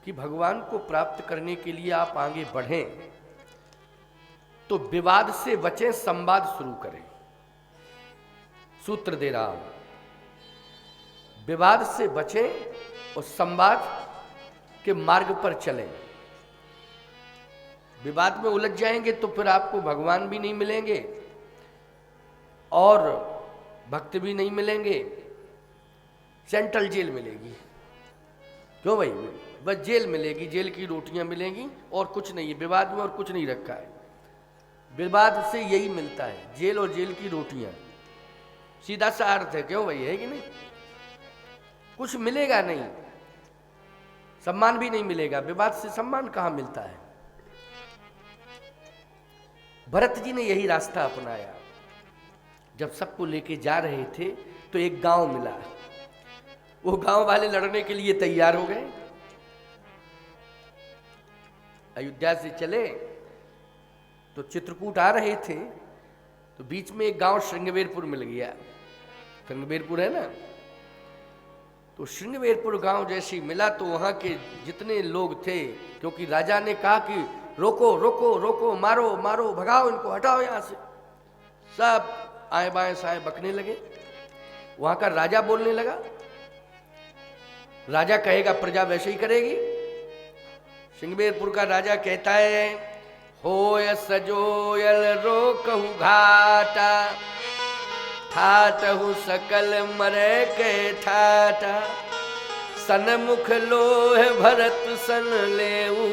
कि भगवान को प्राप्त करने के लिए आप आगे बढ़ें तो विवाद से बचें, संवाद शुरू करें। सूत्र दे रहा हूं, विवाद से बचें और संवाद के मार्ग पर चलें। विवाद में उलझ जाएंगे तो फिर आपको भगवान भी नहीं मिलेंगे और भक्त भी नहीं मिलेंगे, सेंट्रल जेल मिलेगी। क्यों भाई? बस जेल मिलेगी, जेल की रोटियां मिलेंगी और कुछ नहीं है। विवाद में और कुछ नहीं रखा है, विवाद से यही मिलता है, जेल और जेल की रोटियां। सीधा सा अर्थ है। क्यों भाई? है कि नहीं? कुछ मिलेगा नहीं, सम्मान भी नहीं मिलेगा। विवाद से सम्मान कहां मिलता है? भरत जी ने यही रास्ता अपनाया। जब सबको लेके जा रहे थे तो एक गांव मिला, वो गांव वाले लड़ने के लिए तैयार हो गए। अयोध्या से चले तो चित्रकूट आ रहे थे तो बीच में एक गांव श्रृंगवेरपुर मिल गया। श्रृंगवेरपुर है ना, तो श्रृंगवेरपुर गांव जैसे ही मिला तो वहां के जितने लोग थे, क्योंकि राजा ने कहा कि रोको रोको रोको, मारो मारो, भगाओ इनको, हटाओ यहां से, सब आए बाएं साए बकने लगे। वहां का राजा बोलने लगा। राजा कहेगा प्रजा वैसे ही करेगी। श्रृंगवेरपुर का राजा कहता है, होय सजोयल रोकहु घाटा, ठाटहु सकल मरे के ठाटा, सनमुख लोह भरत सन लेऊ,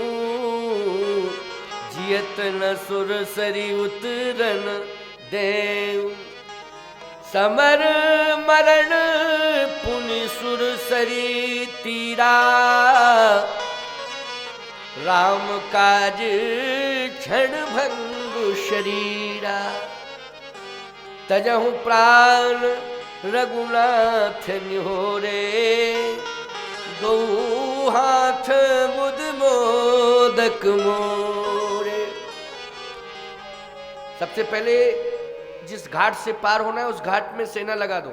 जियत न सुरसरी उतरन देव, समर मरण पुनि सुरसरी तीरा, राम काज क्षण भंगु शरीरा, तजहु प्राण रघुनाथ निहोरे, गौ हाथ बुध मोदक मोरे। सबसे पहले जिस घाट से पार होना है उस घाट में सेना लगा दो,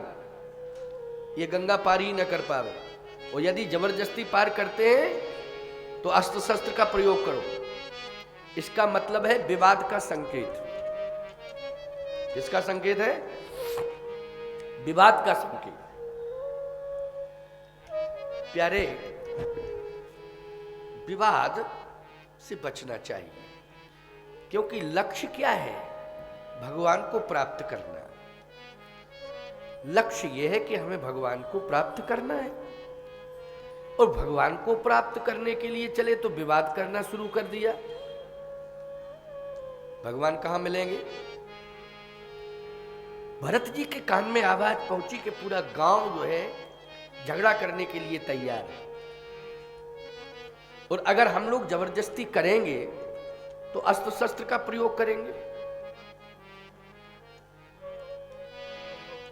ये गंगा पार ही न कर पावे। और यदि जबरदस्ती पार करते हैं तो अस्त्र शस्त्र का प्रयोग करो। इसका मतलब है विवाद का संकेत। किसका संकेत है? विवाद का संकेत। प्यारे, विवाद से बचना चाहिए, क्योंकि लक्ष्य क्या है? भगवान को प्राप्त करना। लक्ष्य यह है कि हमें भगवान को प्राप्त करना है, और भगवान को प्राप्त करने के लिए चले तो विवाद करना शुरू कर दिया। भगवान कहां मिलेंगे? भरत जी के कान में आवाज पहुंची कि पूरा गांव जो है झगड़ा करने के लिए तैयार है, और अगर हम लोग जबरदस्ती करेंगे तो अस्त्र शस्त्र का प्रयोग करेंगे।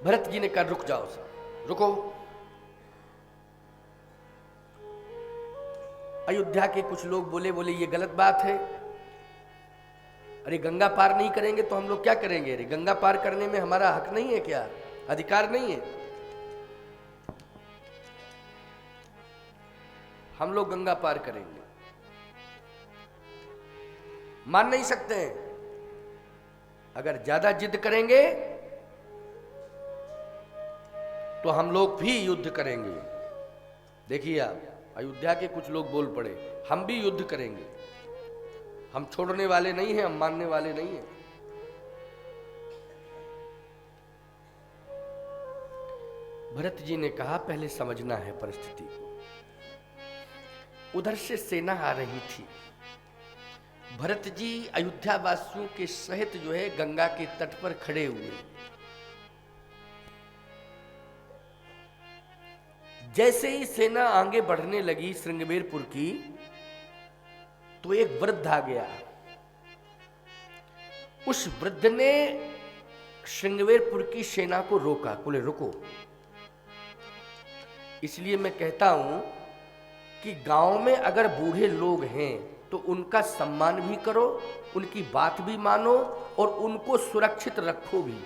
भरत जी ने कहा रुक जाओ साहब, रुको। अयोध्या के कुछ लोग बोले ये गलत बात है। अरे गंगा पार नहीं करेंगे तो हम लोग क्या करेंगे? अरे गंगा पार करने में हमारा हक नहीं है क्या? अधिकार नहीं है? हम लोग गंगा पार करेंगे, मान नहीं सकते हैं। अगर ज्यादा जिद करेंगे तो हम लोग भी युद्ध करेंगे। देखिए आप, अयोध्या के कुछ लोग बोल पड़े, हम भी युद्ध करेंगे, हम छोड़ने वाले नहीं हैं, हम मानने वाले नहीं हैं। भरत जी ने कहा पहले समझना है परिस्थिति को। उधर से सेना आ रही थी। भरत जी अयोध्या वासियों के सहित जो है गंगा के तट पर खड़े हुए। जैसे ही सेना आगे बढ़ने लगी श्रृंगवेरपुर की, तो एक वृद्ध आ गया। उस वृद्ध ने श्रृंगवेरपुर की सेना को रोका, बोले रुको। इसलिए मैं कहता हूं कि गांव में अगर बूढ़े लोग हैं तो उनका सम्मान भी करो, उनकी बात भी मानो और उनको सुरक्षित रखो भी।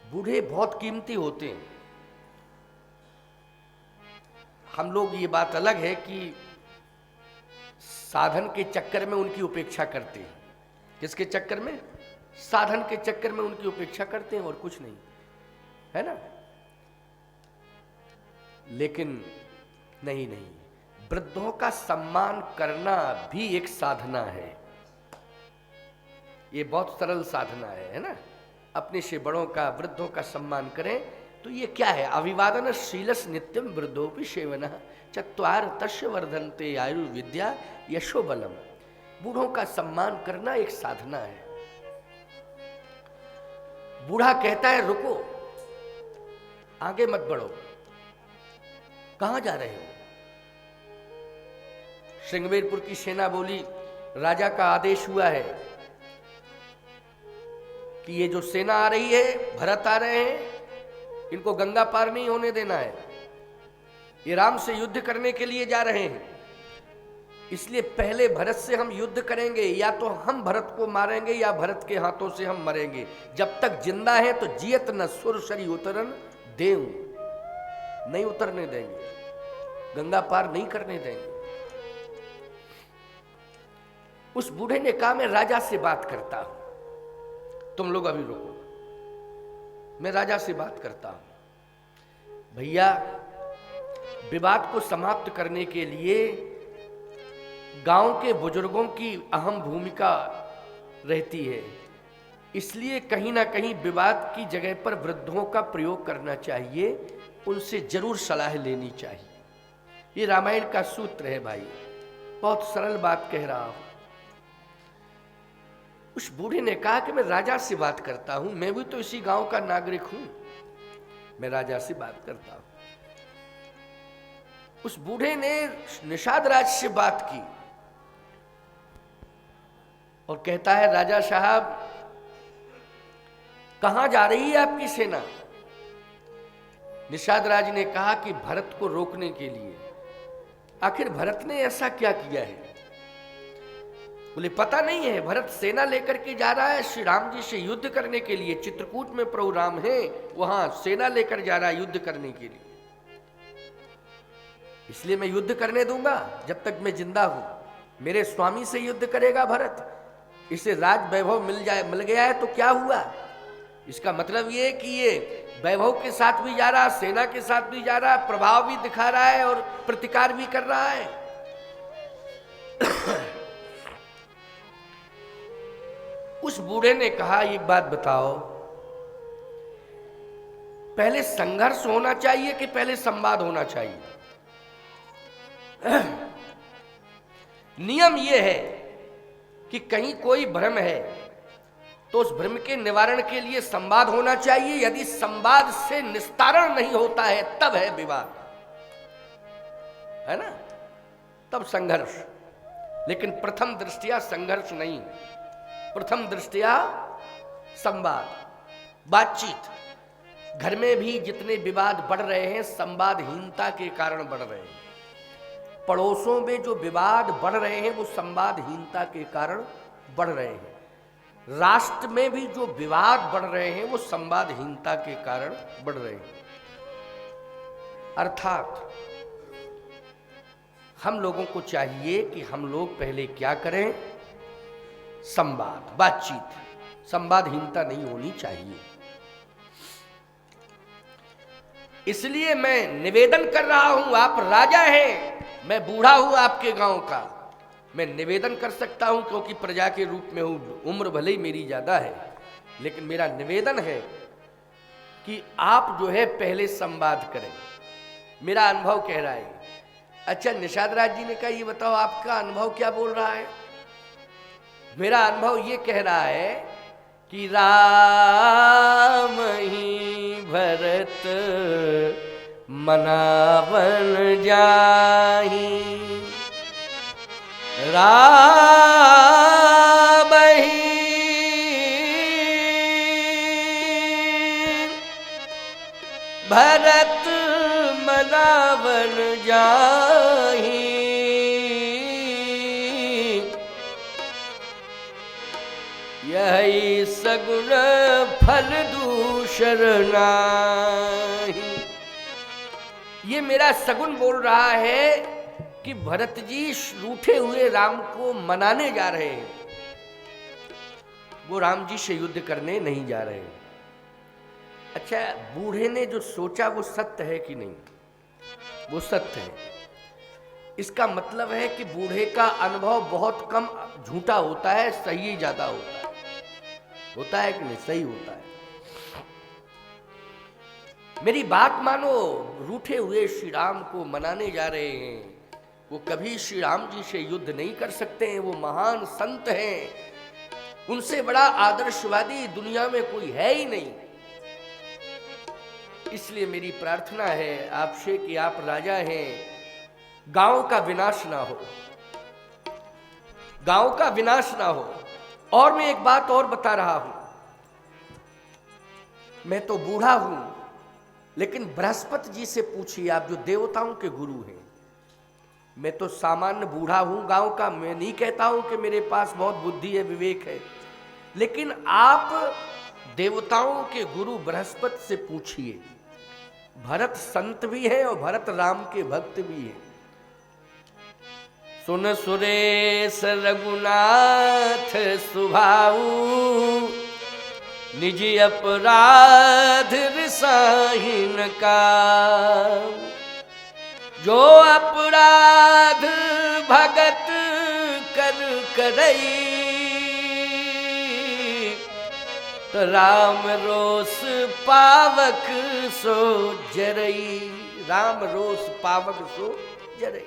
बूढ़े बहुत कीमती होते हैं। हम लोग, ये बात अलग है कि साधन के चक्कर में उनकी उपेक्षा करते हैं। किसके चक्कर में? साधन के चक्कर में उनकी उपेक्षा करते हैं और कुछ नहीं, है ना। लेकिन नहीं, वृद्धों का सम्मान करना भी एक साधना है। ये बहुत सरल साधना है ना। अपने से बड़ों का, वृद्धों का सम्मान करें तो ये क्या है? अभिवादन शीलस नित्यम वृद्धोपि सेवनः चत्वार तस्य वर्धन्ते आयु विद्या यशो बलम। बूढ़ों का सम्मान करना एक साधना है। बूढ़ा कहता है रुको, आगे मत बढ़ो, कहां जा रहे हो? श्रृंगवेरपुर की सेना बोली, राजा का आदेश हुआ है कि ये जो सेना आ रही है, भरत आ रहे हैं, इनको गंगा पार नहीं होने देना है। ये राम से युद्ध करने के लिए जा रहे हैं, इसलिए पहले भरत से हम युद्ध करेंगे। या तो हम भरत को मारेंगे या भरत के हाथों से हम मरेंगे। जब तक जिंदा है तो जियत न सुर सरी उतरन देव, नहीं उतरने देंगे, गंगा पार नहीं करने देंगे। उस बूढ़े ने कहा मैं राजा से बात करता हूं, तुम लोग अभी रुको, मैं राजा से बात करता हूं। भैया, विवाद को समाप्त करने के लिए गांव के बुजुर्गों की अहम भूमिका रहती है, इसलिए कहीं ना कहीं विवाद की जगह पर वृद्धों का प्रयोग करना चाहिए, उनसे जरूर सलाह लेनी चाहिए। ये रामायण का सूत्र है भाई, बहुत सरल बात कह रहा हूं। उस बूढ़े ने कहा कि मैं राजा से बात करता हूं, मैं भी तो इसी गांव का नागरिक हूं, मैं राजा से बात करता हूं। उस बूढ़े ने निषाद राज से बात की और कहता है राजा साहब, कहां जा रही है आपकी सेना? निषाद राज ने कहा कि भरत को रोकने के लिए। आखिर भरत ने ऐसा क्या किया है? बोले पता नहीं है, भरत सेना लेकर के जा रहा है श्री राम जी से युद्ध करने के लिए। चित्रकूट में प्रभु राम है, वहां सेना लेकर जा रहा है युद्ध करने के लिए, इसलिए मैं युद्ध करने दूंगा जब तक मैं जिंदा हूं। मेरे स्वामी से युद्ध करेगा भरत, इसे राज वैभव मिल गया है तो क्या हुआ? इसका मतलब ये कि ये वैभव के साथ भी जा रहा, सेना के साथ भी जा रहा, प्रभाव भी दिखा रहा है और प्रतिकार भी कर रहा है। उस बूढ़े ने कहा एक बात बताओ, पहले संघर्ष होना चाहिए कि पहले संवाद होना चाहिए? नियम यह है कि कहीं कोई भ्रम है तो उस भ्रम के निवारण के लिए संवाद होना चाहिए। यदि संवाद से निस्तारण नहीं होता है तब है विवाद, है ना, तब संघर्ष। लेकिन प्रथम दृष्टया संघर्ष नहीं, प्रथम दृष्टया संवाद, बातचीत। घर में भी जितने विवाद बढ़ रहे हैं संवादहीनता के कारण बढ़ रहे हैं। पड़ोसों में जो विवाद बढ़ रहे हैं वो संवादहीनता के कारण बढ़ रहे हैं। राष्ट्र में भी जो विवाद बढ़ रहे हैं वो संवादहीनता के कारण बढ़ रहे हैं। अर्थात हम लोगों को चाहिए कि हम लोग पहले क्या करें? संवाद, बातचीत। संवादहीनता नहीं होनी चाहिए। इसलिए मैं निवेदन कर रहा हूं, आप राजा हैं, मैं बूढ़ा हूं आपके गांव का, मैं निवेदन कर सकता हूं क्योंकि प्रजा के रूप में हूं, उम्र भले ही मेरी ज्यादा है, लेकिन मेरा निवेदन है कि आप जो है पहले संवाद करें। मेरा अनुभव कह रहा है। अच्छा, निषाद राज जी ने कहा ये बताओ आपका अनुभव क्या बोल रहा है? मेरा अनुभव ये कह रहा है कि राम ही भरत मनावन जाहि, राम ही भरत मनावन जाहि, यही सगुन फल दूसर नाही, ये मेरा सगुन बोल रहा है कि भरत जी रूठे हुए राम को मनाने जा रहे हैं, वो राम जी से युद्ध करने नहीं जा रहे हैं। अच्छा, बूढ़े ने जो सोचा वो सत्य है कि नहीं? वो सत्य है। इसका मतलब है कि बूढ़े का अनुभव बहुत कम झूठा होता है, सही ज्यादा होता है कि नहीं? सही होता है। मेरी बात मानो, रूठे हुए श्री राम को मनाने जा रहे हैं। वो कभी श्री राम जी से युद्ध नहीं कर सकते हैं, वो महान संत हैं, उनसे बड़ा आदर्शवादी दुनिया में कोई है ही नहीं। इसलिए मेरी प्रार्थना है आपसे कि आप राजा हैं, गांव का विनाश ना हो, गांव का विनाश ना हो। और मैं एक बात और बता रहा हूं, मैं तो बूढ़ा हूं, लेकिन बृहस्पति जी से पूछिए, आप जो देवताओं के गुरु हैं। मैं तो सामान्य बूढ़ा हूं गांव का, मैं नहीं कहता हूं कि मेरे पास बहुत बुद्धि है, विवेक है, लेकिन आप देवताओं के गुरु बृहस्पति से पूछिए। भरत संत भी है और भरत राम के भक्त भी है। सुन सुरेश रघुनाथ सुभाऊ, निज अपराध रिसाहिन का। जो अपराध भगत कर करई, तो राम रोष पावक सो जरई। राम रोष पावक सो जरई।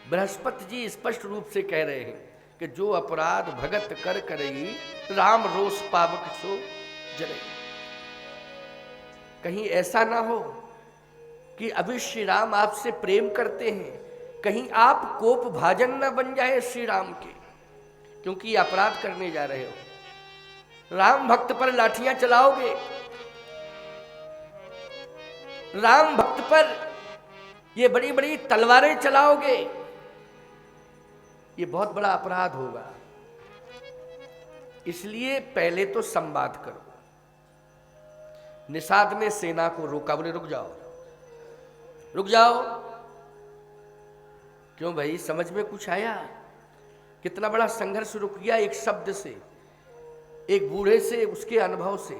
बृहस्पति जी स्पष्ट रूप से कह रहे हैं कि जो अपराध भगत कर करई, राम रोष पावक सो जरई। कहीं ऐसा ना हो कि अभी श्री राम आपसे प्रेम करते हैं, कहीं आप कोप भाजन न बन जाए श्री राम के, क्योंकि अपराध करने जा रहे हो। राम भक्त पर लाठियां चलाओगे, राम भक्त पर ये बड़ी बड़ी तलवारें चलाओगे, ये बहुत बड़ा अपराध होगा। इसलिए पहले तो संवाद करो। निषाद ने सेना को रोका, बोले रुक जाओ, रुक जाओ। क्यों भाई, समझ में कुछ आया? कितना बड़ा संघर्ष रुक गया एक शब्द से, एक बूढ़े से, उसके अनुभव से।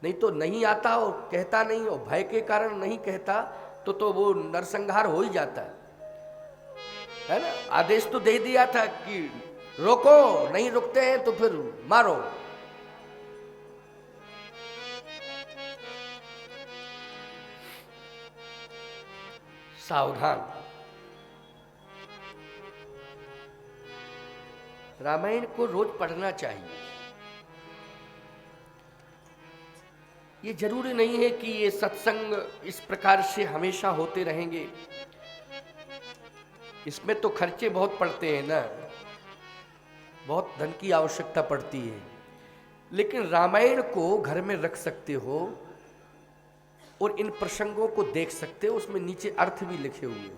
नहीं तो नहीं आता और कहता नहीं, और भय के कारण नहीं कहता तो वो नरसंहार हो ही जाता है ना। आदेश तो दे दिया था कि रोको, नहीं रुकते हैं तो फिर मारो। सावधान। रामायण को रोज पढ़ना चाहिए। ये जरूरी नहीं है कि ये सत्संग इस प्रकार से हमेशा होते रहेंगे। इसमें तो खर्चे बहुत पड़ते हैं ना, बहुत धन की आवश्यकता पड़ती है। लेकिन रामायण को घर में रख सकते हो और इन प्रसंगों को देख सकते हो, उसमें नीचे अर्थ भी लिखे हुए हैं।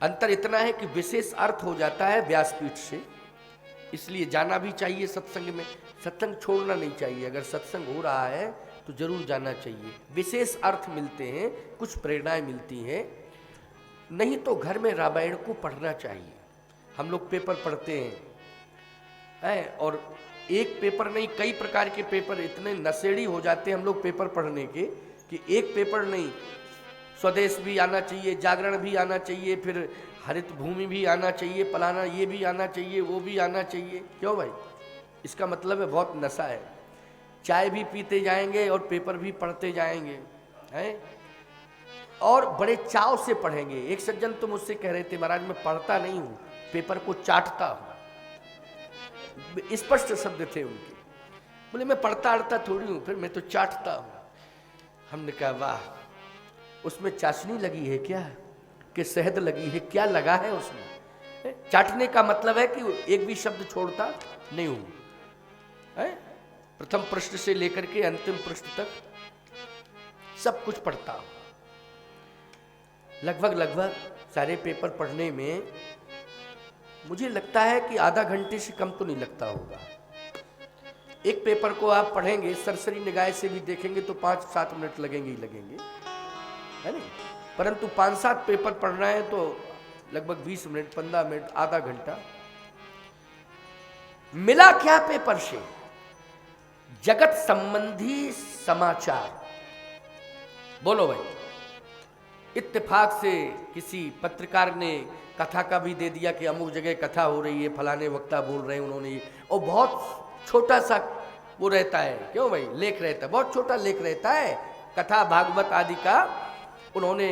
अंतर इतना है कि विशेष अर्थ हो जाता है व्यासपीठ से, इसलिए जाना भी चाहिए सत्संग में। सत्संग छोड़ना नहीं चाहिए, अगर सत्संग हो रहा है तो जरूर जाना चाहिए। विशेष अर्थ मिलते हैं, कुछ प्रेरणाएं मिलती हैं। नहीं तो घर में रामायण को पढ़ना चाहिए। हम लोग पेपर पढ़ते हैं और एक पेपर नहीं, कई प्रकार के पेपर, इतने नशेड़ी हो जाते हैं हम लोग पेपर पढ़ने के कि एक पेपर नहीं, स्वदेश भी आना चाहिए, जागरण भी आना चाहिए, फिर हरित भूमि भी आना चाहिए, फलाना ये भी आना चाहिए, वो भी आना चाहिए। क्यों भाई? इसका मतलब है बहुत नशा है। चाय भी पीते जाएंगे और पेपर भी पढ़ते जाएंगे हैं, और बड़े चाव से पढ़ेंगे। एक सज्जन तो मुझसे कह रहे थे, महाराज मैं पढ़ता नहीं हूँ, पेपर को चाटता हूँ। स्पष्ट शब्द थे उनके। बोले मैं पढ़ता अड़ता थोड़ी हूँ, फिर मैं तो चाटता हूँ। हमने कहा वाह, उसमें चाशनी लगी है क्या, कि शहद लगी है क्या, लगा है उसमें? चाटने का मतलब है कि एक भी शब्द छोड़ता नहीं हूँ। प्रथम पृष्ठ से लेकर के अंतिम पृष्ठ तक सब कुछ पढ़ता हूँ। लगभग सारे पेपर पढ़ने में मुझे लगता है कि आधा घंटे से कम तो नहीं लगता होगा। एक पेपर को आप पढ़ेंगे, सरसरी निगाह से भी देखेंगे तो 5-7 मिनट लगेंगे ही लगेंगे। है नहीं। परंतु 5-7 पेपर पढ़ रहे हैं तो लगभग 20 मिनट, 15 मिनट, आधा घंटा। मिला क्या पेपर से? जगत संबंधी समाचार। बोलो भाई, इत्तेफाक से किसी पत्रकार ने कथा का भी दे दिया कि अमुक जगह कथा हो रही है, फलाने वक्ता बोल रहे हैं उन्होंने, और बहुत छोटा सा वो रहता है, क्यों भाई, लेख रहता है, बहुत छोटा लेख रहता है, कथा भागवत आदि का। उन्होंने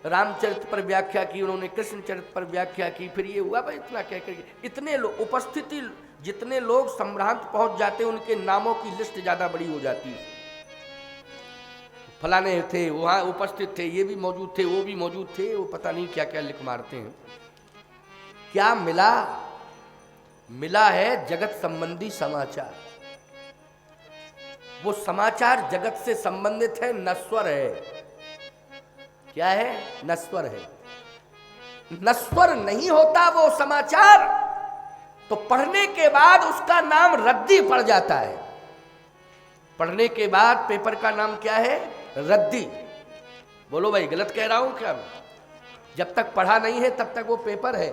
रामचरित पर व्याख्या की, उन्होंने कृष्ण चरित पर व्याख्या की, फिर ये हुआ भाई इतना कह करके इतने लोग उपस्थिति, जितने लोग संभ्रांत पहुंच जाते उनके नामों की लिस्ट ज्यादा बड़ी हो जाती है। फलाने थे वहां उपस्थित थे, ये भी मौजूद थे, वो भी मौजूद थे, वो पता नहीं क्या क्या लिख मारते हैं। क्या मिला? मिला है जगत संबंधी समाचार। वो समाचार जगत से संबंधित है, नश्वर है। क्या है? नश्वर है। नश्वर नहीं होता वो समाचार तो पढ़ने के बाद उसका नाम रद्दी पड़ जाता है। पढ़ने के बाद पेपर का नाम क्या है? रद्दी। बोलो भाई, गलत कह रहा हूं क्या? जब तक पढ़ा नहीं है तब तक वो पेपर है,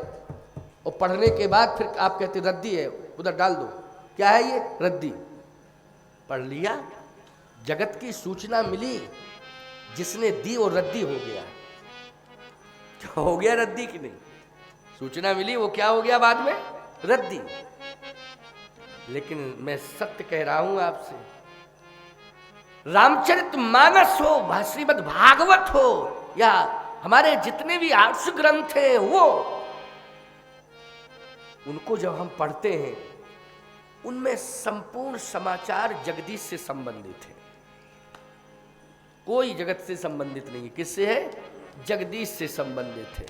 और पढ़ने के बाद फिर आप कहते रद्दी है, उधर डाल दो। क्या है ये? रद्दी। पढ़ लिया, जगत की सूचना मिली, जिसने दी वो रद्दी हो गया। क्या हो गया? रद्दी की नहीं, सूचना मिली, वो क्या हो गया बाद में? रद्दी। लेकिन मैं सत्य कह रहा हूं आपसे, रामचरित मानस हो, श्रीमद् भागवत हो, या हमारे जितने भी आर्ष ग्रंथ हैं, वो उनको जब हम पढ़ते हैं उनमें संपूर्ण समाचार जगदीश से संबंधित है, कोई जगत से संबंधित नहीं है। किससे है? जगदीश से संबंधित है।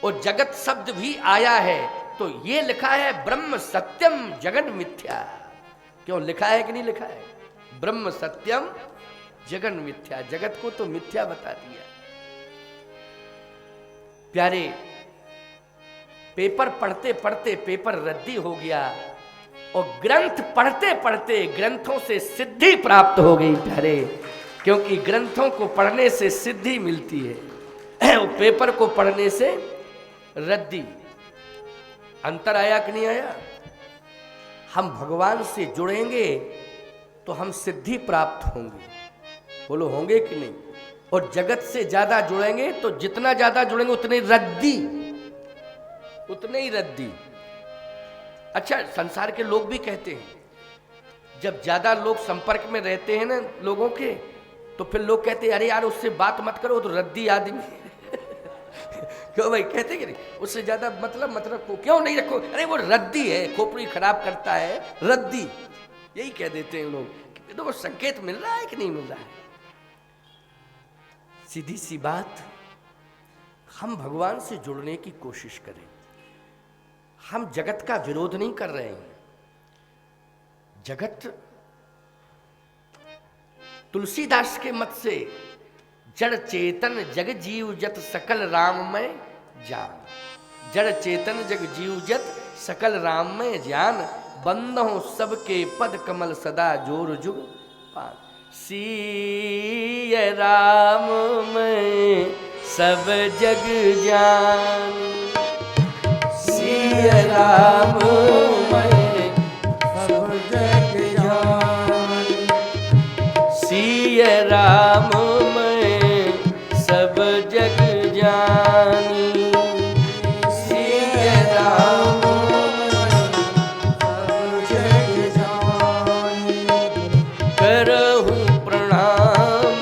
और जगत शब्द भी आया है तो ये लिखा है ब्रह्म सत्यम जगन मिथ्या। क्यों लिखा है कि नहीं लिखा है? ब्रह्म सत्यम जगन मिथ्या। जगत को तो मिथ्या बता दिया। प्यारे, पेपर पढ़ते पढ़ते पेपर रद्दी हो गया, और ग्रंथ पढ़ते पढ़ते ग्रंथों से सिद्धि प्राप्त हो गई प्यारे, क्योंकि ग्रंथों को पढ़ने से सिद्धि मिलती है, वो पेपर को पढ़ने से रद्दी। अंतर आया कि नहीं आया? हम भगवान से जुड़ेंगे तो हम सिद्धि प्राप्त होंगे। बोलो, होंगे कि नहीं? और जगत से ज्यादा जुड़ेंगे तो जितना ज्यादा जुड़ेंगे उतने रद्दी, उतने ही रद्दी। अच्छा, संसार के लोग भी कहते हैं, जब ज्यादा लोग संपर्क में रहते हैं ना लोगों के, तो फिर लोग कहते हैं अरे यार उससे बात मत करो, तो रद्दी आदमी। क्यों भाई, कहते कि नहीं? उससे ज्यादा मतलब को क्यों नहीं रखो, अरे वो रद्दी है, खोपड़ी खराब करता है, रद्दी। यही कह देते हैं लोग। तो संकेत मिल रहा है कि नहीं मिल रहा है? सीधी सी बात, हम भगवान से जुड़ने की कोशिश करें। हम जगत का विरोध नहीं कर रहे हैं। जगत तुलसीदास के मत से जड़ चेतन जग जीव जत सकल राममय जान। जड़ चेतन जग जीव जत सकल राममय जान, बंदों सबके पद कमल सदा जोर जुग पान। सिय राम में सब जग जान, सिय राम में सब जग जान, सिय राम में सब जग जानी, सिय राम में सब जग जानी। करहूँ प्रणाम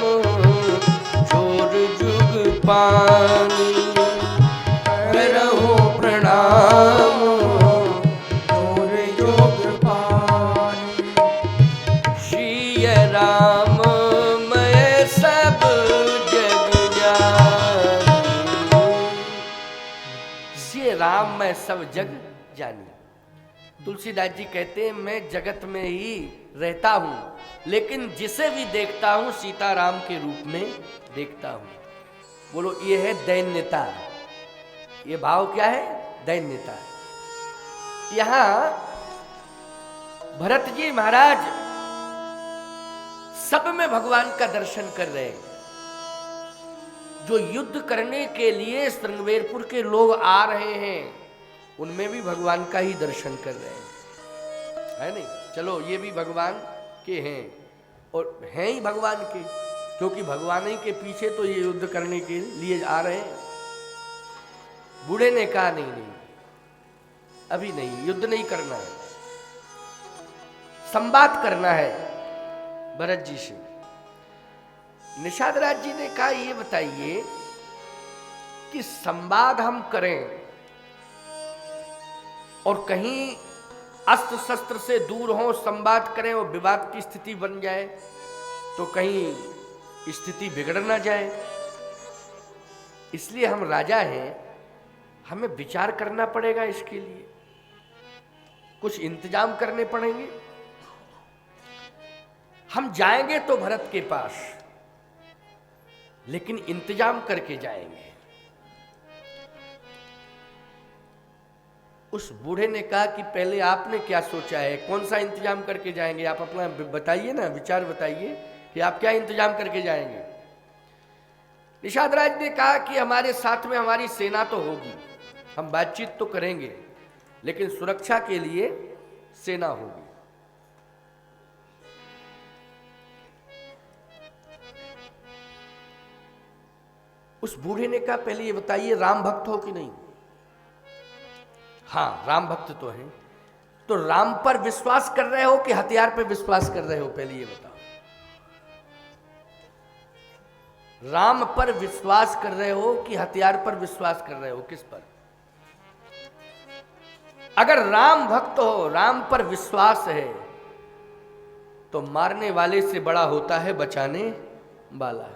जोर जुग पानी, करहूँ प्रणाम जोर जुग पानी। श्री राम मैं सब जग जानी, श्री राम मैं सब जग जानी। तुलसीदास जी कहते हैं मैं जगत में ही रहता हूं, लेकिन जिसे भी देखता हूं सीताराम के रूप में देखता हूं। बोलो, ये है दैन्यता। ये भाव क्या है? दैन्यता। यहां भरत जी महाराज सब में भगवान का दर्शन कर रहे हैं। जो युद्ध करने के लिए श्रृंगवेरपुर के लोग आ रहे हैं, उनमें भी भगवान का ही दर्शन कर रहे हैं, है नहीं? चलो ये भी भगवान के हैं, और हैं ही भगवान के, क्योंकि भगवान ही के पीछे तो ये युद्ध करने के लिए आ रहे हैं। बूढ़े ने कहा नहीं नहीं, अभी नहीं, युद्ध नहीं करना है, संवाद करना है भरत जी से। निषाद राज जी ने कहा ये बताइए कि संवाद हम करें और कहीं अस्त्र शस्त्र से दूर हो, संवाद करें और विवाद की स्थिति बन जाए तो कहीं स्थिति बिगड़ ना जाए, इसलिए हम राजा हैं, हमें विचार करना पड़ेगा, इसके लिए कुछ इंतजाम करने पड़ेंगे। हम जाएंगे तो भरत के पास, लेकिन इंतजाम करके जाएंगे। उस बूढ़े ने कहा कि पहले आपने क्या सोचा है, कौन सा इंतजाम करके जाएंगे? आप अपना बताइए ना, विचार बताइए कि आप क्या इंतजाम करके जाएंगे। निषाद राज ने कहा कि हमारे साथ में हमारी सेना तो होगी, हम बातचीत तो करेंगे, लेकिन सुरक्षा के लिए सेना होगी। उस बूढ़े ने कहा पहले ये बताइए राम भक्त हो कि नहीं? हाँ, राम भक्त तो हैं। तो राम पर विश्वास कर रहे हो कि हथियार पर विश्वास कर रहे हो, पहले ये बताओ। राम पर विश्वास कर रहे हो कि हथियार पर विश्वास कर रहे हो, किस पर? अगर राम भक्त हो, राम पर विश्वास है, तो मारने वाले से बड़ा होता है बचाने वाला,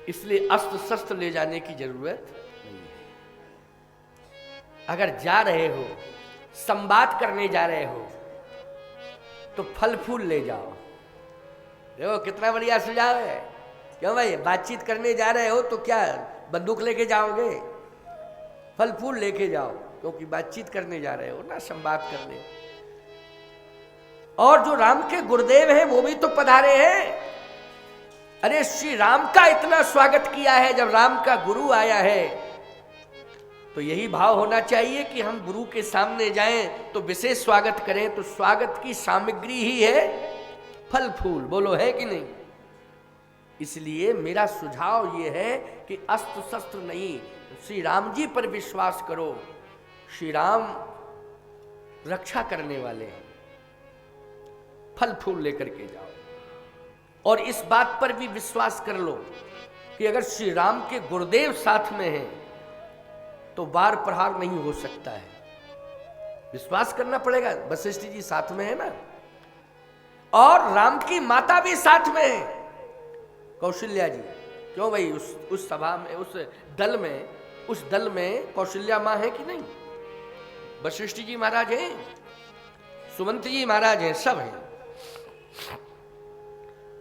इसलिए अस्त्र शस्त्र ले जाने की जरूरत नहीं है। अगर जा रहे हो, संवाद करने जा रहे हो, तो फल फूल ले जाओ। देखो कितना बढ़िया सुझाव है। क्यों भाई, बातचीत करने जा रहे हो तो क्या बंदूक लेके जाओगे? फल फूल लेके जाओ, क्योंकि बातचीत करने जा रहे हो ना, संवाद करने। और जो राम के गुरुदेव हैं वो भी तो पधारे हैं। अरे श्री राम का इतना स्वागत किया है, जब राम का गुरु आया है तो यही भाव होना चाहिए कि हम गुरु के सामने जाएं तो विशेष स्वागत करें। तो स्वागत की सामग्री ही है फल फूल, बोलो है कि नहीं? इसलिए मेरा सुझाव ये है कि अस्त्र शस्त्र नहीं, श्री राम जी पर विश्वास करो। श्री राम रक्षा करने वाले हैं, फल फूल लेकर के जाओ। और इस बात पर भी विश्वास कर लो कि अगर श्री राम के गुरुदेव साथ में हैं तो वार प्रहार नहीं हो सकता है। विश्वास करना पड़ेगा, वशिष्ठ जी साथ में है ना, और राम की माता भी साथ में है, कौशल्या जी। क्यों भाई, उस सभा में, उस दल में कौशल्या माँ है कि नहीं? वशिष्ठ जी महाराज हैं, सुमंत जी महाराज हैं, सब हैं।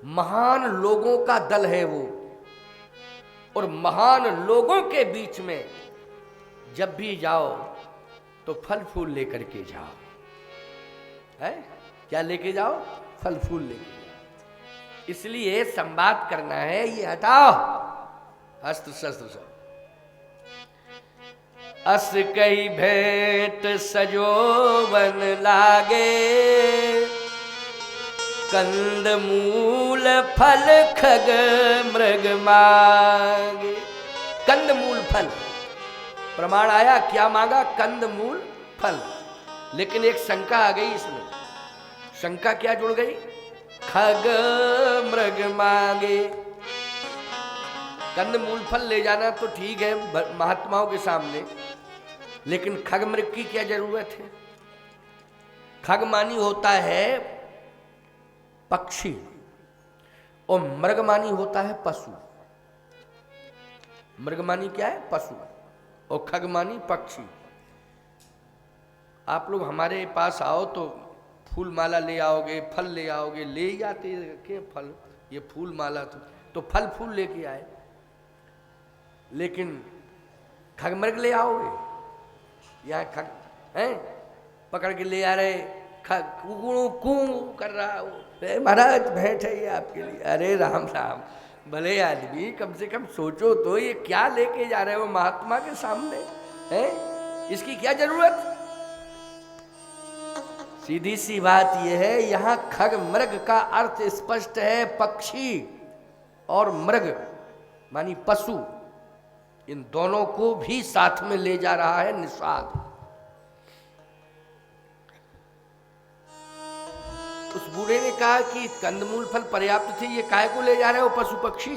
महान लोगों का दल है वो, और महान लोगों के बीच में जब भी जाओ तो फल फूल लेकर के जाओ। है क्या लेके जाओ? फल फूल लेके जाओ। इसलिए संवाद करना है, ये हटाओ अस्त्र शस्त्र सब। अस कही भेंट सजोवन लागे, कंद मूल फल खग मृग मांगे। कंद मूल फल प्रमाण आया, क्या मांगा? कंद मूल फल। लेकिन एक शंका आ गई इसमें। शंका क्या जुड़ गई? खग मृग मांगे। कंद मूल फल ले जाना तो ठीक है महात्माओं के सामने, लेकिन खग मृग की क्या जरूरत है? खग मानी होता है पक्षी और मृगमानी होता है पशु। मृगमानी क्या है? पशु, और खगमानी पक्षी। आप लोग हमारे पास आओ तो फूल माला ले आओगे, फल ले आओगे, ले ही आते के फल, ये फूल माला तो फल फूल लेके आए, लेकिन खगमृग ले आओगे? यहाँ खग हैं पकड़ के ले आ रहे, कू कर रहा, महाराज भेंट है ये आपके लिए। अरे राम राम, भले आदमी कम से कम सोचो तो, ये क्या लेके जा रहे हो महात्मा के सामने है? इसकी क्या जरूरत? सीधी सी बात यह है, यहां खग मृग का अर्थ स्पष्ट है। पक्षी और मृग मानी पशु, इन दोनों को भी साथ में ले जा रहा है निषाद। उस बूढ़े ने कहा कि कंदमूल फल पर्याप्त थे, ये काहे को ले जा रहे हो पशु पक्षी?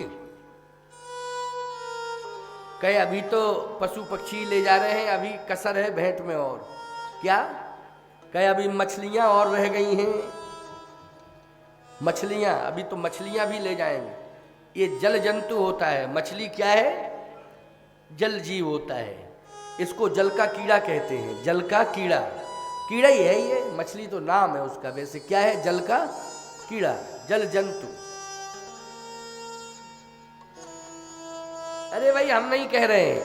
कहे अभी तो पशु पक्षी ले जा रहे हैं, अभी कसर है भेंट में। और क्या कहे? अभी मछलियां और रह गई हैं, मछलियां, अभी तो मछलियां भी ले जाएंगे। ये जल जंतु होता है, मछली क्या है? जल जीव होता है। इसको जल का कीड़ा कहते हैं, जल का कीड़ा। कीड़ा ही है ये, मछली तो नाम है उसका, वैसे क्या है? जल का कीड़ा, जल जंतु। अरे भाई हम नहीं कह रहे हैं,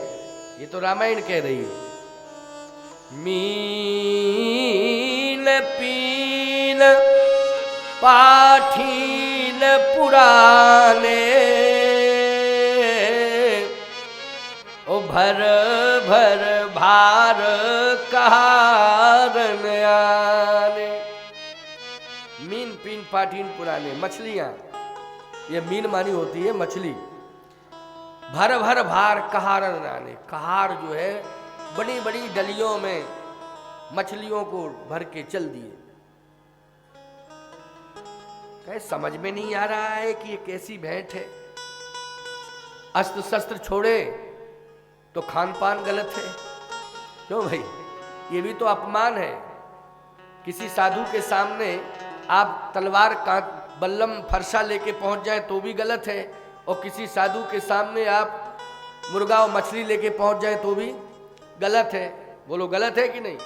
ये तो रामायण कह रही है। मीन पीन पाठीन पुराने, ओ भर भर भार कहारन आने। मीन पीन पाठीन पुराने, मछलियां, ये मीन मानी होती है मछली। भर भर भार कहारन आने, कहार जो है बड़ी बड़ी डलियों में मछलियों को भर के चल दिए। कहे समझ में नहीं आ रहा है कि ये कैसी भेंट है? अस्त्र शस्त्र छोड़े तो खान पान गलत है। क्यों भाई? ये भी तो अपमान है। किसी साधु के सामने आप तलवार का बल्लम फरसा लेके पहुंच जाए तो भी गलत है, और किसी साधु के सामने आप मुर्गा और मछली लेके पहुंच जाए तो भी गलत है। बोलो गलत है कि नहीं?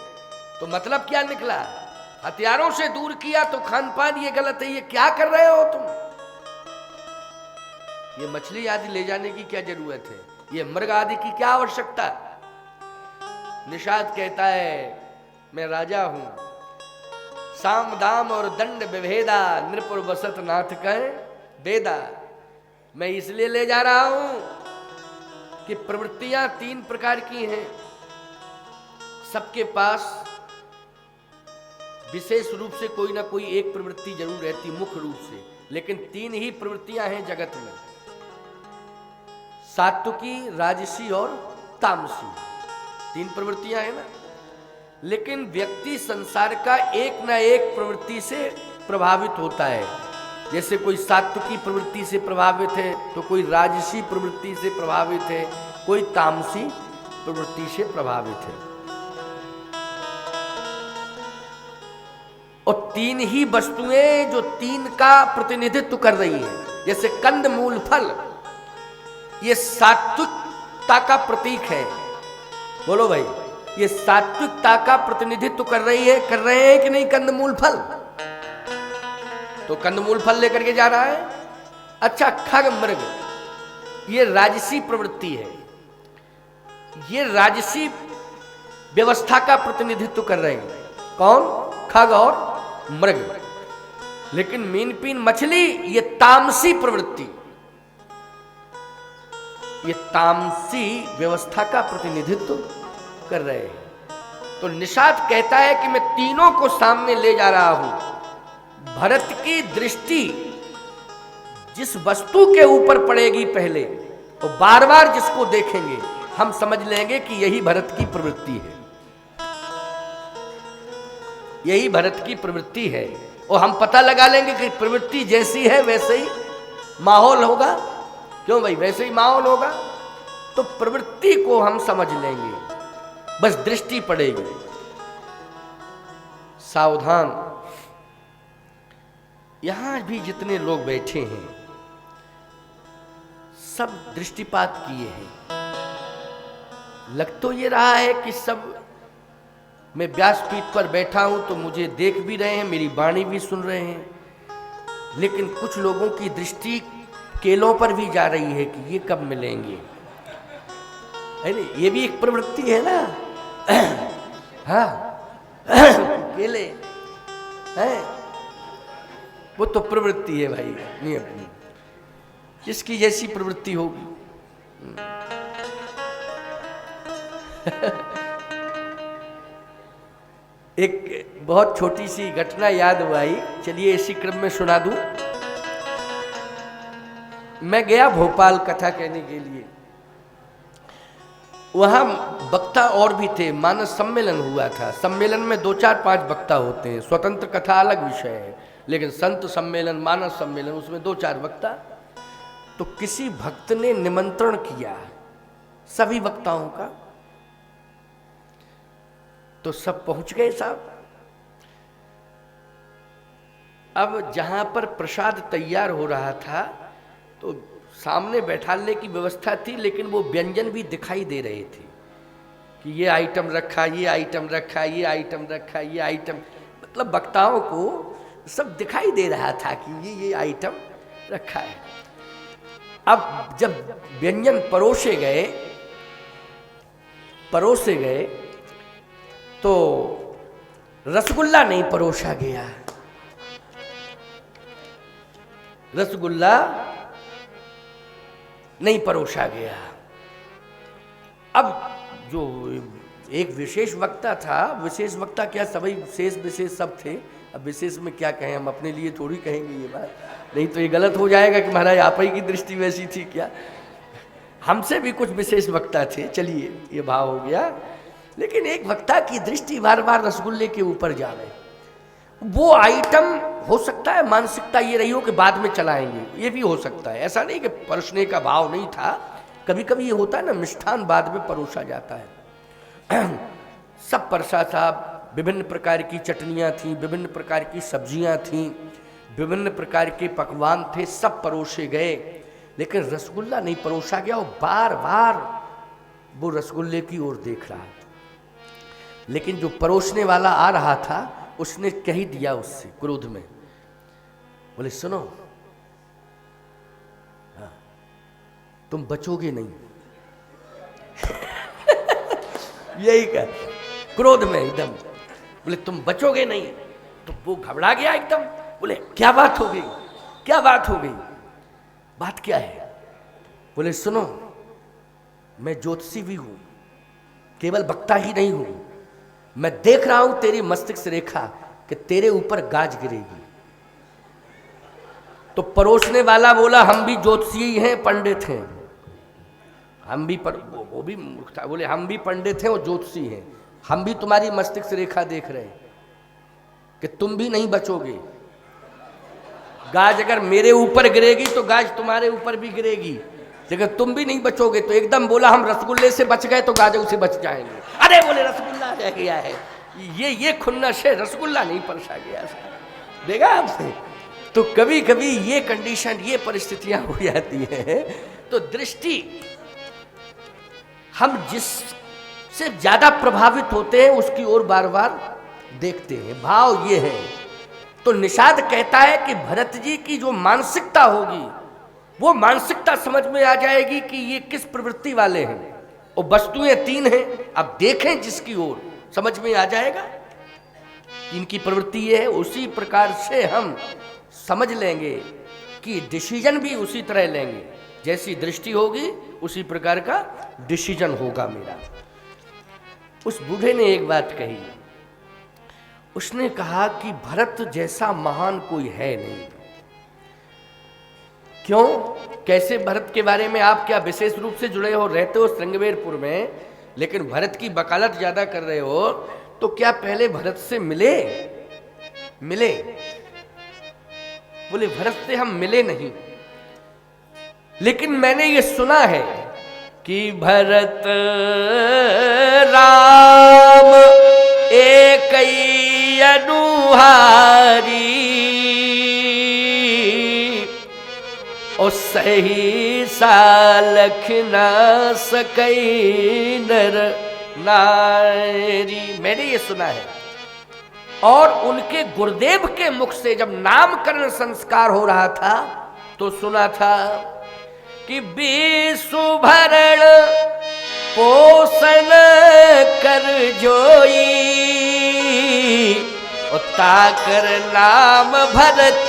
तो मतलब क्या निकला? हथियारों से दूर किया तो खान पान ये गलत है। ये क्या कर रहे हो तुम? ये मछली आदि ले जाने की क्या जरूरत है? ये मृग आदि की क्या आवश्यकता? निषाद कहता है मैं राजा हूं, साम दाम और दंड विभेदा, नृपुर बसत नाथ कहे बेदा। मैं इसलिए ले जा रहा हूं कि प्रवृत्तियां 3 प्रकार की हैं। सबके पास विशेष रूप से कोई ना कोई एक प्रवृत्ति जरूर रहती, मुख्य रूप से, लेकिन 3 ही प्रवृत्तियां हैं जगत में, सात्विकी, राजसी और तामसी। 3 प्रवृत्तियां हैं ना। लेकिन व्यक्ति संसार का एक ना एक प्रवृत्ति से प्रभावित होता है। जैसे कोई सात्विकी प्रवृत्ति से प्रभावित है, तो कोई राजसी प्रवृत्ति से प्रभावित है, कोई तामसी प्रवृत्ति से प्रभावित है। और 3 ही वस्तुएं जो 3 का प्रतिनिधित्व कर रही है। जैसे कंद मूल फल, ये सात्विकता का प्रतीक है। बोलो भाई, ये सात्विकता का प्रतिनिधित्व कर रहे हैं कि नहीं कंदमूल फल? तो कंदमूल फल लेकर के जा रहा है। अच्छा, खग मृग, ये राजसी प्रवृत्ति है, ये राजसी व्यवस्था का प्रतिनिधित्व कर रहे हैं। कौन? खग और मृग। लेकिन मीन पीन मछली, ये तामसी प्रवृत्ति, ये तामसी व्यवस्था का प्रतिनिधित्व कर रहे हैं। तो निषाद कहता है कि मैं तीनों को सामने ले जा रहा हूं। भरत की दृष्टि जिस वस्तु के ऊपर पड़ेगी पहले, और बार बार जिसको देखेंगे हम समझ लेंगे कि यही भरत की प्रवृत्ति है, यही भरत की प्रवृत्ति है। और हम पता लगा लेंगे कि प्रवृत्ति जैसी है वैसे ही माहौल होगा। क्यों भाई? वैसे ही माहौल होगा। तो प्रवृत्ति को हम समझ लेंगे, बस दृष्टि पड़ेगी। सावधान, यहां भी जितने लोग बैठे हैं सब दृष्टिपात किए हैं। लग तो ये रहा है कि सब, मैं व्यासपीठ पर बैठा हूं तो मुझे देख भी रहे हैं, मेरी वाणी भी सुन रहे हैं, लेकिन कुछ लोगों की दृष्टि केलों पर भी जा रही है कि ये कब मिलेंगे। अरे ये भी एक प्रवृत्ति है ना। हाँ, केले हैं, वो तो प्रवृत्ति है भाई, नहीं अपनी। जिसकी जैसी प्रवृत्ति होगी। एक बहुत छोटी सी घटना याद आई, चलिए इसी क्रम में सुना दूं। मैं गया भोपाल कथा कहने के लिए, वहां वक्ता और भी थे, मानस सम्मेलन हुआ था। सम्मेलन में 2 4 5 वक्ता होते हैं, स्वतंत्र कथा अलग विषय है, लेकिन संत सम्मेलन, मानस सम्मेलन, उसमें 2 4 वक्ता। तो किसी भक्त ने निमंत्रण किया सभी वक्ताओं का, तो सब पहुंच गए साहब। अब जहां पर प्रसाद तैयार हो रहा था तो सामने बैठाने की व्यवस्था थी, लेकिन वो व्यंजन भी दिखाई दे रहे थे कि ये आइटम रखा, ये आइटम रखा, ये आइटम रखा, ये आइटम, मतलब वक्ताओं को सब दिखाई दे रहा था कि ये आइटम रखा है। अब जब व्यंजन परोसे गए तो रसगुल्ला नहीं परोसा गया। रसगुल्ला नहीं परोसा गया। अब जो एक विशेष वक्ता था, विशेष वक्ता क्या, सभी विशेष सब थे, अब विशेष में क्या कहें, हम अपने लिए थोड़ी कहेंगे ये बात, नहीं तो ये गलत हो जाएगा कि महाराज आप ही की दृष्टि वैसी थी क्या। हमसे भी कुछ विशेष वक्ता थे, चलिए ये भाव हो गया, लेकिन एक वक्ता की दृष्टि बार बार रसगुल्ले के ऊपर जा रहे। वो आइटम हो सकता है मानसिकता ये रही हो कि बाद में चलाएंगे, ये भी हो सकता है, ऐसा नहीं कि परोसने का भाव नहीं था। कभी कभी ये होता है ना, मिष्ठान बाद में परोसा जाता है। सब परसा था, विभिन्न प्रकार की चटनियाँ थीं, विभिन्न प्रकार की सब्जियाँ थीं, विभिन्न प्रकार के पकवान थे, सब परोसे गए, लेकिन रसगुल्ला नहीं परोसा गया। और बार बार वो रसगुल्ले की ओर देख रहा, लेकिन जो परोसने वाला आ रहा था उसने कह ही दिया उससे क्रोध में, बोले सुनो, हाँ, तुम बचोगे नहीं। यही कहा क्रोध में एकदम, बोले तुम बचोगे नहीं। तो वो घबरा गया एकदम, बोले क्या बात हो गई, क्या बात हो गई, बात क्या है। बोले सुनो, मैं ज्योतिषी भी हूं, केवल वक्ता ही नहीं हूं, मैं देख रहा हूं तेरी मस्तिष्क रेखा कि तेरे ऊपर गाज गिरेगी। तो परोसने वाला बोला हम भी ज्योतिषी हैं, पंडित हैं, हम भी वो भी मूर्ख था, बोले हम भी पंडित हैं और ज्योतिषी हैं, हम भी तुम्हारी मस्तिष्क रेखा देख रहे हैं कि तुम भी नहीं बचोगे। गाज अगर मेरे ऊपर गिरेगी तो गाज तुम्हारे ऊपर भी गिरेगी, लेकिन तुम भी नहीं बचोगे। तो एकदम बोला हम रसगुल्ले से बच गए तो गाजों से बच जाएंगे। अरे बोले रसगुल्ला रह गया है, ये खुन्नस है, रसगुल्ला नहीं परसा गया। देखा आपने, तो कभी कभी ये कंडीशन, ये परिस्थितियां हो जाती हैं। तो दृष्टि, हम जिससे ज्यादा प्रभावित होते हैं उसकी ओर बार बार देखते हैं। भाव ये है। तो निषाद कहता है कि भरत जी की जो मानसिकता होगी, वो मानसिकता समझ में आ जाएगी कि ये किस प्रवृत्ति वाले हैं। और वस्तुएं 3 हैं, अब देखें जिसकी ओर समझ में आ जाएगा इनकी प्रवृत्ति ये है। उसी प्रकार से हम समझ लेंगे कि डिसीजन भी उसी तरह लेंगे, जैसी दृष्टि होगी उसी प्रकार का डिसीजन होगा मेरा। उस बूढ़े ने एक बात कही, उसने कहा कि भरत जैसा महान कोई है नहीं। क्यों, कैसे? भरत के बारे में आप क्या विशेष रूप से जुड़े हो, रहते हो श्रृंगवेरपुर में, लेकिन भरत की वकालत ज्यादा कर रहे हो, तो क्या पहले भरत से मिले? बोले भरत से हम मिले नहीं, लेकिन मैंने ये सुना है कि भरत राम एक अनुहारी, और सही सालख ना सकई नर नारी। मैंने ये सुना है। और उनके गुरुदेव के मुख से जब नामकरण संस्कार हो रहा था तो सुना था कि विश्व भरण पोषण कर जोई, और ताकर नाम भरत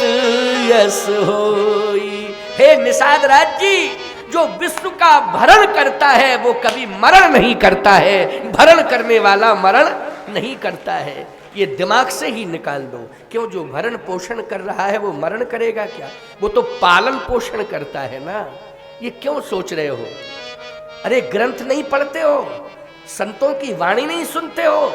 यस होई। हे निषाद राज जी, जो विश्व का भरण करता है वो कभी मरण नहीं करता है, भरण करने वाला मरण नहीं करता है। ये दिमाग से ही निकाल दो। क्यों? जो भरण पोषण कर रहा है वो मरण करेगा क्या? वो तो पालन पोषण करता है ना। ये क्यों सोच रहे हो? अरे ग्रंथ नहीं पढ़ते हो, संतों की वाणी नहीं सुनते हो?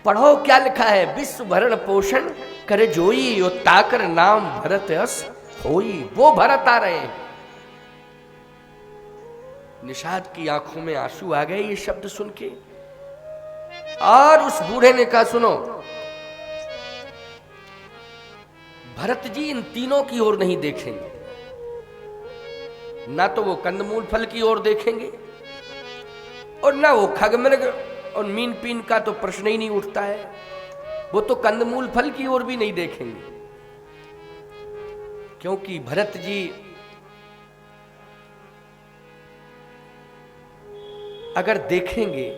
पढ़ो क्या लिखा है, विश्व भरण पोषण करे जोई, और ताकर नाम भरत यस होई। वो भरत आ रहे हैं। निषाद की आंखों में आंसू आ गए ये शब्द सुन के। और उस बूढ़े ने कहा, सुनो भरत जी इन तीनों की ओर नहीं देखेंगे, ना तो वो कंदमूल फल की ओर देखेंगे और ना वो खगमृग और मीन पीन का तो प्रश्न ही नहीं उठता है। वो तो कंदमूल फल की ओर भी नहीं देखेंगे, क्योंकि भरत जी अगर देखेंगे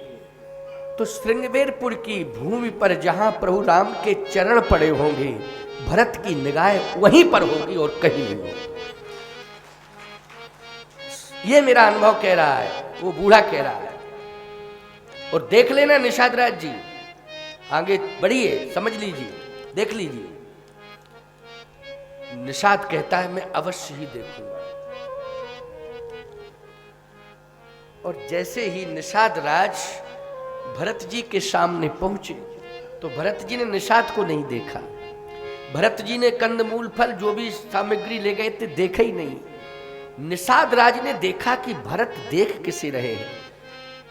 तो श्रृंगवेरपुर की भूमि पर जहां प्रभु राम के चरण पड़े होंगे, भरत की निगाह वहीं पर होगी और कहीं नहीं होगी। ये मेरा अनुभव कह रहा है, वो बूढ़ा कह रहा है। और देख लेना निषाद राज जी, आगे बढ़िए, समझ लीजिए, देख लीजिए। निषाद कहता है मैं अवश्य ही देखूंगा। और जैसे ही निषाद राज भरत जी के सामने पहुंचे तो भरत जी ने निषाद को नहीं देखा। भरत जी ने कंदमूल फल जो भी सामग्री ले गए थे देखा ही नहीं। निषाद राज ने देखा कि भरत देख किसे रहे हैं।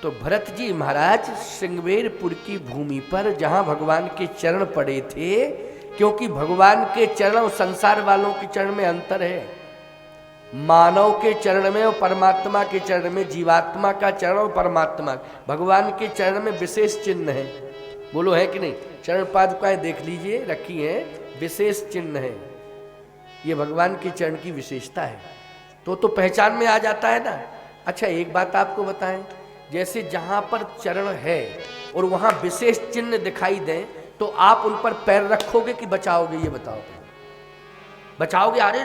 तो भरत जी महाराज श्रृंगवेरपुर की भूमि पर जहां भगवान के चरण पड़े थे, क्योंकि भगवान के चरण और संसार वालों के चरण में अंतर है। मानव के चरण में और परमात्मा के चरण में, जीवात्मा का चरण और परमात्मा, भगवान के चरण में विशेष चिन्ह है। बोलो है कि नहीं? चरण पादुकाएं देख लीजिए, रखी हैं, विशेष चिन्ह है। ये भगवान के चरण की विशेषता है। तो पहचान में आ जाता है ना। अच्छा एक बात आपको बताएं, जैसे जहां पर चरण है और वहां विशेष चिन्ह दिखाई दें तो आप उन पर पैर रखोगे कि बचाओगे? ये बताओ। बचाओगे? अरे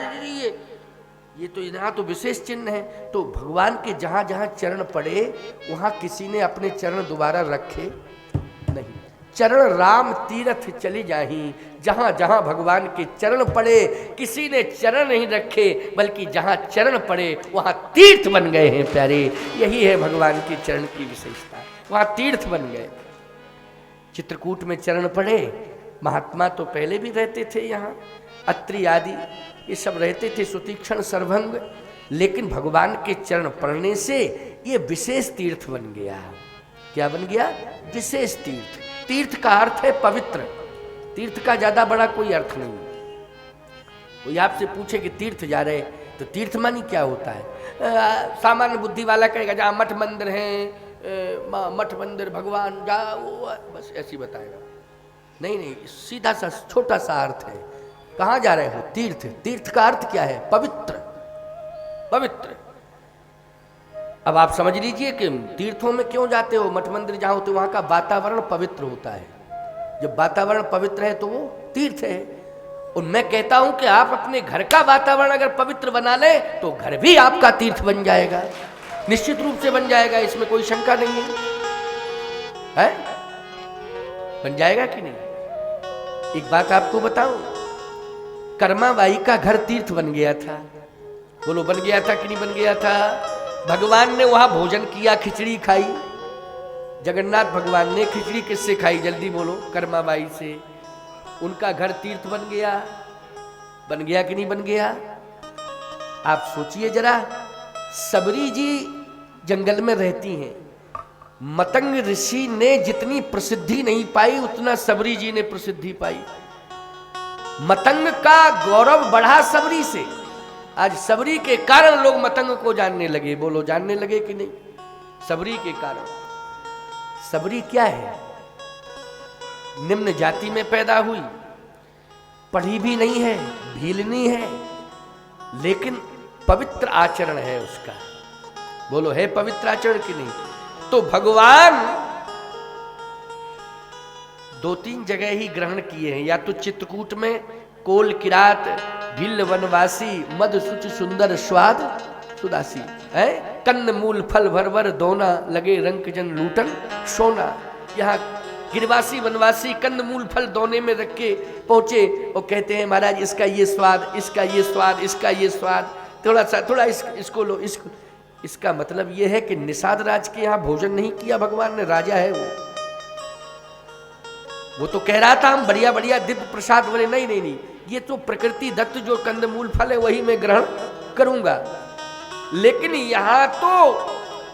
ये तो यहाँ तो विशेष चिन्ह है। तो भगवान के जहां जहां चरण पड़े वहां किसी ने अपने चरण दोबारा रखे नहीं। चरण राम तीर्थ चले जाही, जहां जहां भगवान के चरण पड़े किसी ने चरण नहीं रखे, बल्कि जहां चरण पड़े वहां तीर्थ बन गए हैं प्यारे। यही है भगवान के चरण की विशेषता, वहां तीर्थ बन गए। चित्रकूट में चरण पड़े, महात्मा तो पहले भी रहते थे यहाँ, अत्रि आदि ये सब रहते थे, सुतीक्षण सर्वभंग, लेकिन भगवान के चरण पड़ने से ये विशेष तीर्थ बन गया। क्या बन गया? विशेष तीर्थ। तीर्थ का अर्थ है पवित्र। तीर्थ का ज्यादा बड़ा कोई अर्थ नहीं। कोई आपसे पूछे कि तीर्थ जा रहे तो तीर्थ मानी क्या होता है? सामान्य बुद्धि वाला कहेगा जहाँ मठ मंदिर है, मठ मंदिर भगवान जा, वो बस ऐसी बताएगा। नहीं नहीं, सीधा सा छोटा सा अर्थ है। कहाँ जा रहे हो? तीर्थ। तीर्थ का अर्थ क्या है? पवित्र। पवित्र। अब आप समझ लीजिए कि तीर्थों में क्यों जाते हो, मठ मंदिर जहाँ होते वहाँ का वातावरण पवित्र होता है। जब वातावरण पवित्र है तो वो तीर्थ है। और मैं कहता हूं कि आप अपने घर का वातावरण अगर पवित्र बना ले तो घर भी आपका तीर्थ बन जाएगा, निश्चित रूप से बन जाएगा, इसमें कोई शंका नहीं है? बन जाएगा कि नहीं? एक बात आपको बताऊं, कर्माबाई का घर तीर्थ बन गया था। बोलो बन गया था कि नहीं बन गया था? भगवान ने वहां भोजन किया, खिचड़ी खाई। जगन्नाथ भगवान ने खिचड़ी किससे खाई? जल्दी बोलो। कर्माबाई से। उनका घर तीर्थ बन गया। बन गया कि नहीं बन गया? आप सोचिए जरा, सबरी जी जंगल में रहती हैं। मतंग ऋषि ने जितनी प्रसिद्धि नहीं पाई उतना सबरी जी ने प्रसिद्धि पाई। मतंग का गौरव बढ़ा सबरी से। आज सबरी के कारण लोग मतंग को जानने लगे। बोलो जानने लगे कि नहीं? सबरी के कारण। सबरी क्या है? निम्न जाति में पैदा हुई, पढ़ी भी नहीं है, भीलनी है, लेकिन पवित्र आचरण है उसका। बोलो है पवित्र आचरण कि नहीं? तो भगवान 2-3 जगह ही ग्रहण किए हैं, या तो चित्रकूट में कोल किरात गिल वनवासी मद सुच सुंदर स्वाद सुदासी है। कंद मूल फल भर भर दोना लगे रंक जन लूटन सोना। यहाँ गिरवासी वनवासी कंद मूल फल दोने में रख के पहुंचे और कहते हैं महाराज इसका ये स्वाद, इसका ये स्वाद, इसका ये स्वाद, थोड़ा इसको लो, इसको। इसका मतलब ये है कि निषाद राज के यहाँ भोजन नहीं किया भगवान ने, राजा है वो तो कह रहा था हम बढ़िया बढ़िया दिव्य प्रसाद, बोले नहीं नहीं नहीं, ये तो प्रकृति दत्त जो कंदमूल फल है वही मैं ग्रहण करूंगा। लेकिन यहां तो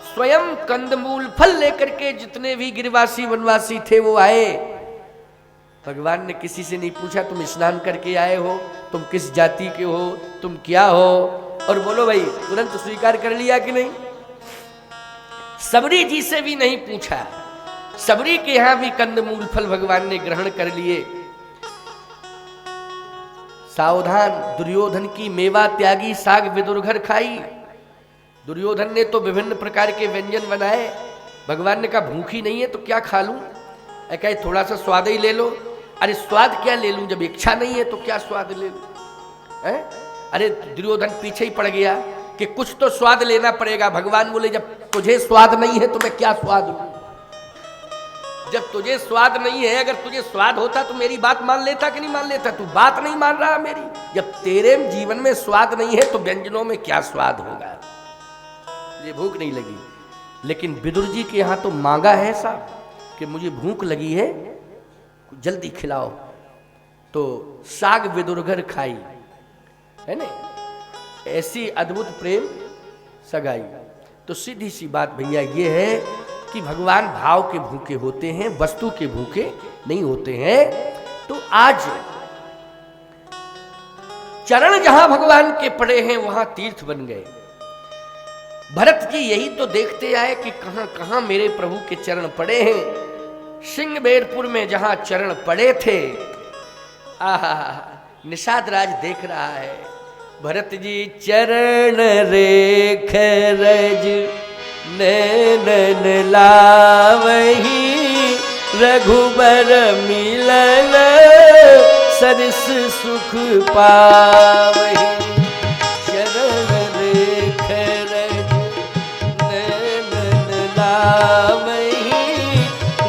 स्वयं कंदमूल फल लेकर के जितने भी गिरवासी वनवासी थे वो आए। भगवान ने किसी से नहीं पूछा तुम स्नान करके आए हो, तुम किस जाति के हो, तुम क्या हो, और बोलो भाई तुरंत स्वीकार कर लिया कि नहीं। सबरी जी से भी नहीं पूछा, सबरी के यहां भी कंदमूल फल भगवान ने ग्रहण कर लिए। सावधान, दुर्योधन की मेवा त्यागी साग विदुर घर खाई। दुर्योधन ने तो विभिन्न प्रकार के व्यंजन बनाए, भगवान ने कहा भूखी नहीं है तो क्या खा लूं, कहे थोड़ा सा स्वाद ही ले लो। अरे स्वाद क्या ले लूं, जब इच्छा नहीं है तो क्या स्वाद ले लूं। अरे दुर्योधन पीछे ही पड़ गया कि कुछ तो स्वाद लेना पड़ेगा। भगवान बोले जब तुझे स्वाद नहीं है तो मैं क्या स्वाद लूं। जब तुझे स्वाद नहीं है, अगर तुझे स्वाद होता तो मेरी बात मान लेता कि नहीं मान लेता। तू बात नहीं मान रहा मेरी। जब तेरे जीवन में स्वाद नहीं है तो व्यंजनों में क्या स्वाद होगा। मुझे भूख नहीं लगी, लेकिन विदुर जी के यहां तो मांगा है साहब कि मुझे भूख लगी है जल्दी खिलाओ, तो साग विदुर घर खाई, है ना। ऐसी अद्भुत प्रेम सगाई। तो सीधी सी बात भैया ये है कि भगवान भाव के भूखे होते हैं, वस्तु के भूखे नहीं होते हैं। तो आज चरण जहां भगवान के पड़े हैं वहां तीर्थ बन गए। भरत जी यही तो देखते आए कि कहां कहां मेरे प्रभु के चरण पड़े हैं। सिंहबेरपुर में जहां चरण पड़े थे, आहा, निषाद राज देख रहा है। भरत जी चरण रेख रज नैनन लावही, रघुबर मिलन सरिस सुख पावही। चरण रेख रज नैनन लावही,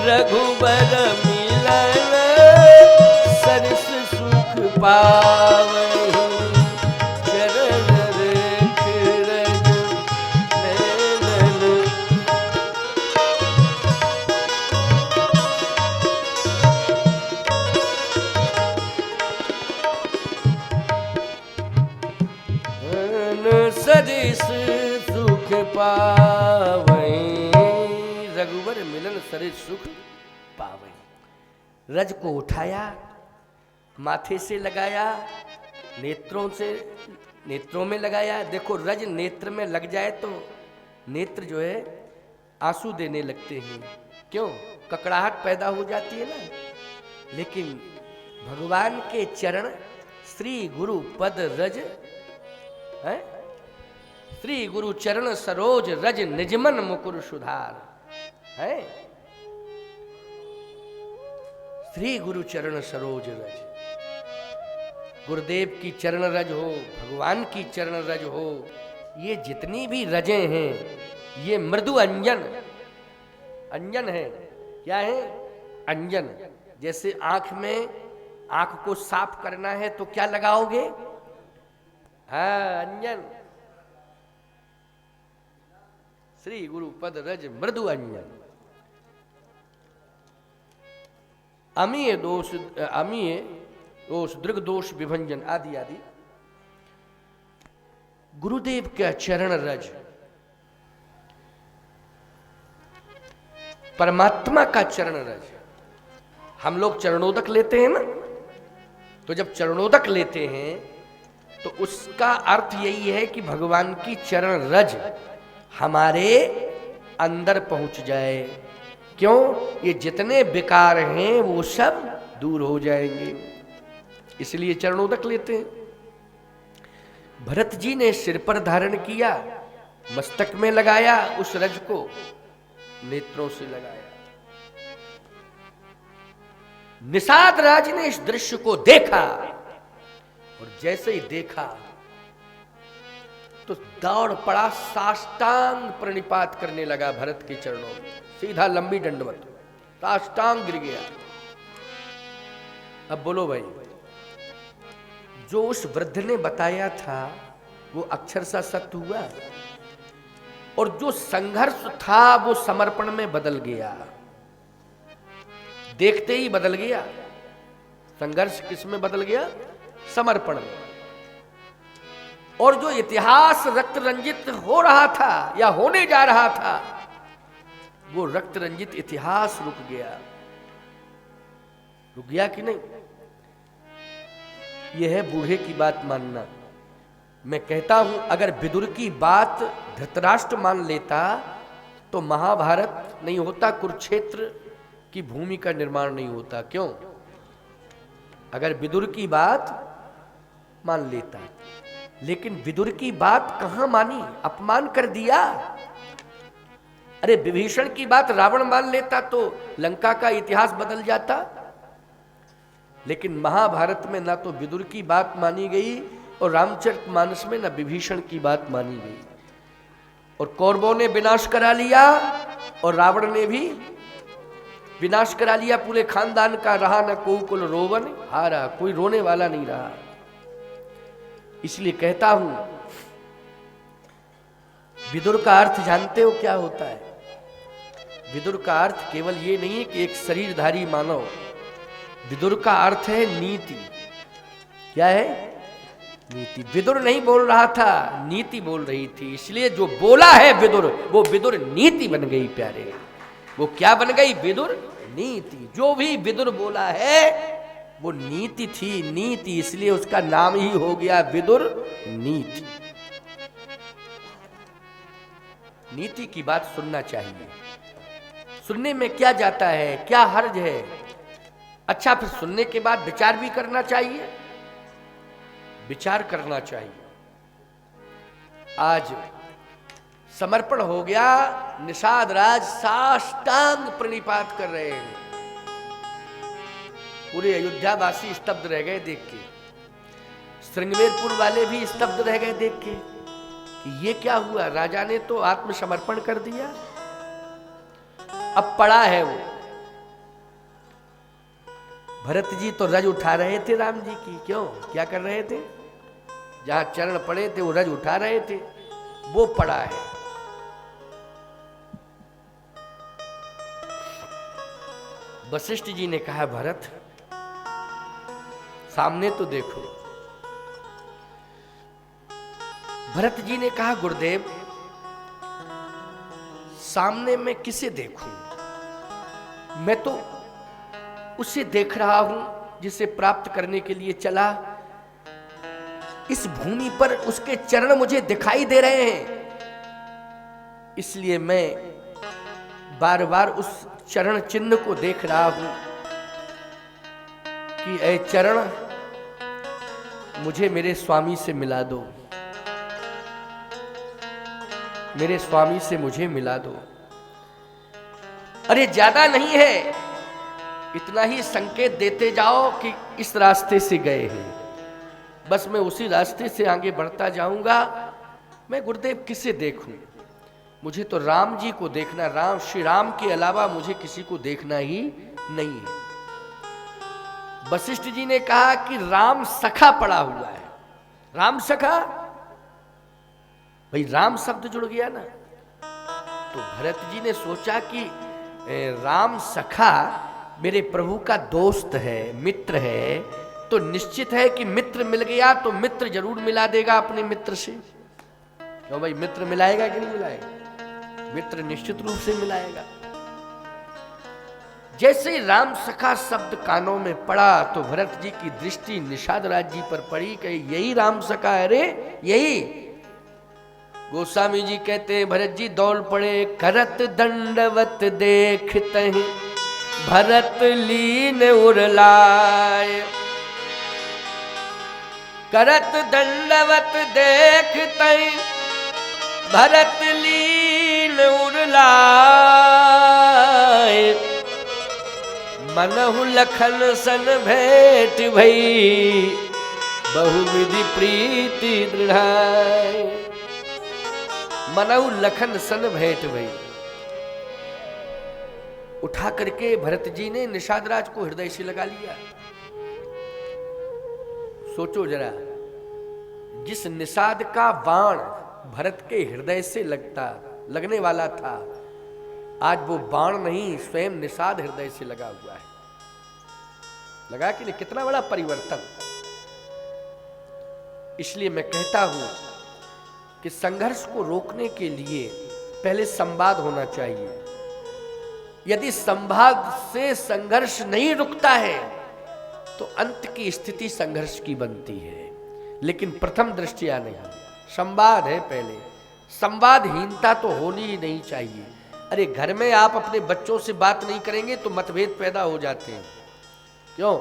रघुबर मिलन सरिस सुख पावही। सरिस सुख पावै, रघुवर मिलन सरिस सुख पावै। रज को उठाया, माथे से लगाया, नेत्रों में लगाया। देखो रज नेत्र में लग जाए तो नेत्र जो है आंसू देने लगते हैं, क्यों, ककड़ाहट पैदा हो जाती है ना। लेकिन भगवान के चरण श्री गुरु पद रज है, श्री गुरु चरण सरोज रज निजमन मुकुर सुधार है। श्री गुरु चरण सरोज रज, गुरुदेव की चरण रज हो, भगवान की चरण रज हो। ये जितनी भी रजें हैं ये मृदु अंजन है। क्या है अंजन। जैसे आंख में, आंख को साफ करना है तो क्या लगाओगे, हाँ अंजन। श्री गुरु पद रज मृदु अंजन। अमीय दोष दृग दोष विभंजन आदि आदि। गुरुदेव का चरण रज, परमात्मा का चरण रज। हम लोग चरणोदक लेते हैं ना, तो जब चरणोदक लेते हैं तो उसका अर्थ यही है कि भगवान की चरण रज हमारे अंदर पहुंच जाए। क्यों, ये जितने विकार हैं वो सब दूर हो जाएंगे, इसलिए चरणोदक लेते हैं। भरत जी ने सिर पर धारण किया, मस्तक में लगाया, उस रज को नेत्रों से लगाया। निषाद राज ने इस दृश्य को देखा, और जैसे ही देखा तो दौड़ पड़ा, साष्टांग प्रणिपात करने लगा भरत के चरणों में, सीधा लंबी दंडवत, साष्टांग गिर गया। अब बोलो भाई, जो उस वृद्ध ने बताया था वो अक्षरशः सत्य हुआ, और जो संघर्ष था वो समर्पण में बदल गया, देखते ही बदल गया। संघर्ष किस में बदल गया? समर्पण में। और जो इतिहास रक्त रंजित हो रहा था या होने जा रहा था, वो रक्त रंजित इतिहास रुक गया। रुक गया कि नहीं? यह है बूढ़े की बात मानना। मैं कहता हूं अगर विदुर की बात धृतराष्ट्र मान लेता तो महाभारत नहीं होता, कुरुक्षेत्र की भूमि का निर्माण नहीं होता। क्यों? अगर विदुर की बात मान लेता। लेकिन विदुर की बात कहां मानी? अपमान कर दिया। अरे विभीषण की बात रावण मान लेता तो लंका का इतिहास बदल जाता। लेकिन महाभारत में ना तो विदुर की बात मानी गई और रामचरितमानस में ना विभीषण की बात मानी गई। और कौरवों ने विनाश करा लिया और रावण ने भी विनाश करा लिया पूरे खानदान का। रहा न कोई कुल रोवन हारा, कोई रोने वाला नहीं रहा। इसलिए कहता हूं विदुर का अर्थ जानते हो क्या होता है? विदुर का अर्थ केवल ये नहीं है कि एक शरीरधारी मानव। विदुर का अर्थ है नीति। क्या है? नीति। विदुर नहीं बोल रहा था, नीति बोल रही थी। इसलिए जो बोला है विदुर, वो विदुर नीति बन गई प्यारे। वो क्या बन गई? विदुर नीति। जो भी विदुर बोला है वो नीति थी, नीति। इसलिए उसका नाम ही हो गया विदुर नीति। नीति की बात सुनना चाहिए। सुनने में क्या जाता है? क्या हर्ज है? अच्छा, फिर सुनने के बाद विचार भी करना चाहिए। विचार करना चाहिए। आज समर्पण हो गया, निषाद राज साष्टांग प्रणिपात कर रहे हैं। पूरे अयोध्यावासी स्तब्ध रह गए देख के। श्रृंगवेरपुर वाले भी स्तब्ध रह गए देख के कि ये क्या हुआ। राजा ने तो आत्मसमर्पण कर दिया, अब पड़ा है वो। भरत जी तो रज उठा रहे थे राम जी की। क्यों? क्या कर रहे थे? जहां चरण पड़े थे वो रज उठा रहे थे, वो पड़ा है। वशिष्ठ जी ने कहा भरत सामने तो देखो। भरत जी ने कहा गुरुदेव सामने मैं किसे देखूं? मैं तो उसे देख रहा हूं जिसे प्राप्त करने के लिए चला। इस भूमि पर उसके चरण मुझे दिखाई दे रहे हैं, इसलिए मैं बार बार उस चरण चिन्ह को देख रहा हूं कि ऐ चरण मुझे मेरे स्वामी से मिला दो, मेरे स्वामी से मुझे मिला दो। अरे ज्यादा नहीं है, इतना ही संकेत देते जाओ कि इस रास्ते से गए हैं, बस मैं उसी रास्ते से आगे बढ़ता जाऊंगा। मैं गुरुदेव किसे देखूं? मुझे तो राम जी को देखना, राम श्री राम के अलावा मुझे किसी को देखना ही नहीं है। वशिष्ठ जी ने कहा कि राम सखा पड़ा हुआ है। राम सखा, भाई राम शब्द जुड़ गया ना। तो भरत जी ने सोचा कि राम सखा मेरे प्रभु का दोस्त है, मित्र है, तो निश्चित है कि मित्र मिल गया तो मित्र जरूर मिला देगा अपने मित्र से। क्यों भाई, मित्र मिलाएगा कि नहीं मिलाएगा? मित्र निश्चित रूप से मिलाएगा। जैसे ही राम सखा शब्द कानों में पड़ा तो भरत जी की दृष्टि निषाद राज जी पर पड़ी कि यही राम सखा है रे, यही। गोस्वामी जी कहते हैं भरत जी दौड़ पड़े, करत दंडवत देखते हैं भरत लीन उरलाए। करत दंडवत देखते भरत लीन उरलाए। मनहु लखन सन भेंट भई बहुविधि प्रीति दृढ़ाए, मनऊ लखन सन भेंट भई। उठा करके भरत जी ने निषाद राज को हृदय से लगा लिया। सोचो जरा, जिस निषाद का बाण भरत के हृदय से लगने वाला था, आज वो बाण नहीं, स्वयं निषाद हृदय से लगा हुआ है। लगा कि नहीं? कितना बड़ा परिवर्तन। इसलिए मैं कहता हूं कि संघर्ष को रोकने के लिए पहले संवाद होना चाहिए। यदि संवाद से संघर्ष नहीं रुकता है तो अंत की स्थिति संघर्ष की बनती है, लेकिन प्रथम दृष्टिया नहीं, संवाद है पहले। संवादहीनता तो होनी ही नहीं चाहिए। अरे घर में आप अपने बच्चों से बात नहीं करेंगे तो मतभेद पैदा हो जाते हैं। क्यों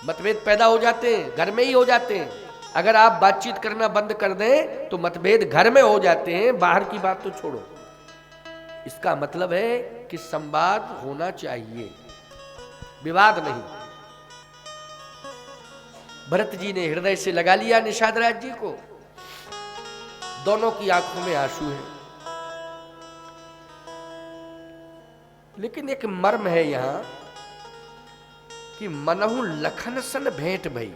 मतभेद पैदा हो जाते हैं? घर में ही हो जाते हैं। अगर आप बातचीत करना बंद कर दें तो मतभेद घर में हो जाते हैं, बाहर की बात तो छोड़ो। इसका मतलब है कि संवाद होना चाहिए, विवाद नहीं। भरत जी ने हृदय से लगा लिया निषाद राज जी को। दोनों की आंखों में आंसू है, लेकिन एक मर्म है यहां कि मनहु लखन सन भेंट भई।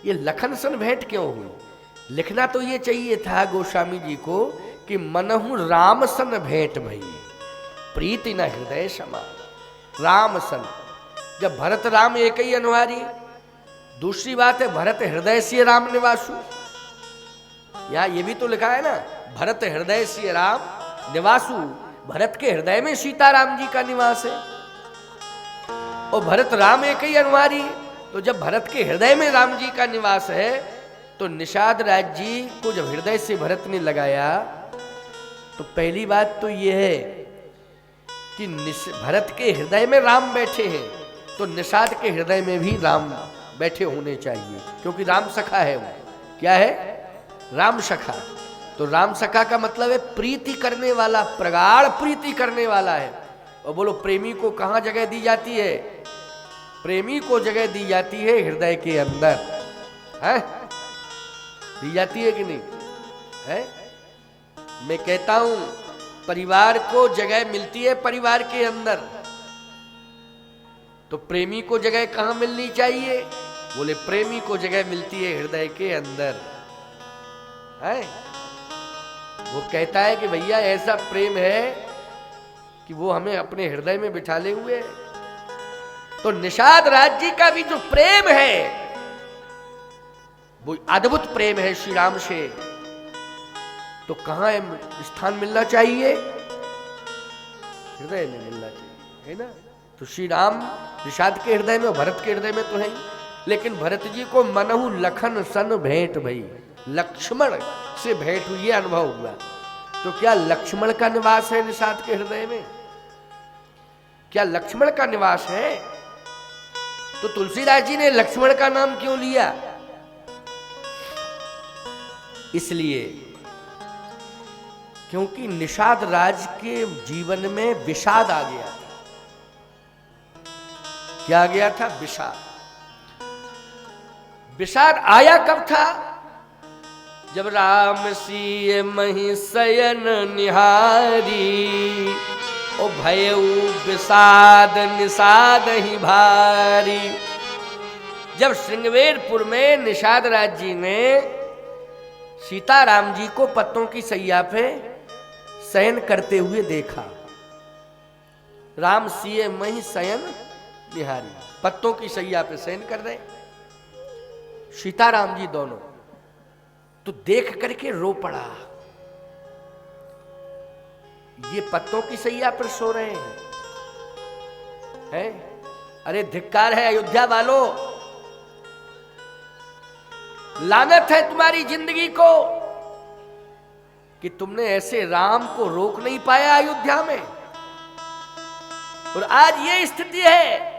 ये लखन सन भेंट क्यों हुई? लिखना तो ये चाहिए था गोस्वामी जी को कि मनहु राम सन भेंट भई, प्रीति न हृदय समान। राम सन, जब भरत राम एक ही अनुहारी। दूसरी बात है भरत हृदय से राम निवासु। यहां ये भी तो लिखा है ना, भरत हृदय से राम निवासु। भरत के हृदय में सीताराम जी का निवास है, और भरत राम एक ही अनुहारी। तो जब भरत के हृदय में राम जी का निवास है, तो निषाद राज जी को जब हृदय से भरत ने लगाया, तो पहली बात तो यह है कि भरत के हृदय में राम बैठे हैं, तो निषाद के हृदय में भी राम बैठे होने चाहिए, क्योंकि राम सखा है वो। क्या है? राम सखा। तो राम सखा का मतलब है प्रीति करने वाला, प्रगाढ़ प्रीति करने वाला है। और बोलो प्रेमी को कहां जगह दी जाती है? प्रेमी को जगह दी जाती है हृदय के अंदर, है? दी जाती है कि नहीं है? मैं कहता हूं परिवार को जगह मिलती है परिवार के अंदर, तो प्रेमी को जगह कहां मिलनी चाहिए? बोले प्रेमी को जगह मिलती है हृदय के अंदर, है? वो कहता है कि भैया ऐसा प्रेम है कि वो हमें अपने हृदय में बिठाले हुए है। तो निषाद राज जी का भी जो प्रेम है वो अद्भुत प्रेम है श्री राम से। तो कहां स्थान मिलना चाहिए? हृदय में मिलना चाहिए, है ना? तो श्री राम निषाद के हृदय में, भरत के हृदय में तो है ही। लेकिन भरत जी को मनहु लखन सन भेंट भई, लक्ष्मण से भेंट हुई, ये अनुभव हुआ। तो क्या लक्ष्मण का निवास है निषाद के हृदय में? क्या लक्ष्मण का निवास है? तो तुलसीदास जी ने लक्ष्मण का नाम क्यों लिया? इसलिए क्योंकि निषाद राज के जीवन में विषाद आ गया था। क्या आ गया था? विषाद। विषाद आया कब था? जब राम सिय मही शयन निहारी, ओ भयउ विषाद निषाद ही भारी। जब श्रृंगवेरपुर में निषाद राज जी ने सीताराम जी को पत्तों की सैया पे शयन करते हुए देखा, राम सिए मही शयन निहारी, पत्तों की सैया पे शयन कर रहे सीताराम जी दोनों, तो देख करके रो पड़ा। ये पत्तों की सैया पर सो रहे हैं? अरे धिक्कार है अयोध्या वालों, लानत है तुम्हारी जिंदगी को कि तुमने ऐसे राम को रोक नहीं पाया अयोध्या में। और आज ये स्थिति है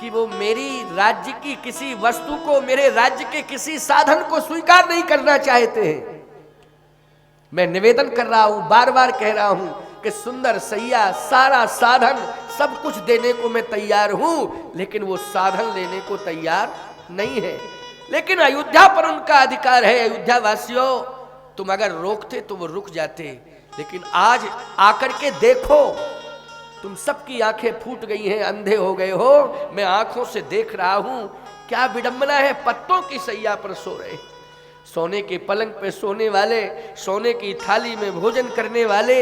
कि वो मेरी राज्य की किसी वस्तु को, मेरे राज्य के किसी साधन को स्वीकार नहीं करना चाहते हैं। मैं निवेदन कर रहा हूं, बार बार कह रहा हूं कि सुंदर सैया, सारा साधन, सब कुछ देने को मैं तैयार हूं, लेकिन वो साधन लेने को तैयार नहीं है, लेकिन अयोध्या पर उनका अधिकार है। अयोध्या वासियों, तुम अगर रोकते तो वो रुक जाते, लेकिन आज आकर के देखो, तुम सबकी आंखें फूट गई हैं, अंधे हो गए हो। मैं आंखों से देख रहा हूं, क्या विडंबना है। पत्तों की सैया पर सो रहे, सोने के पलंग पे सोने वाले, सोने की थाली में भोजन करने वाले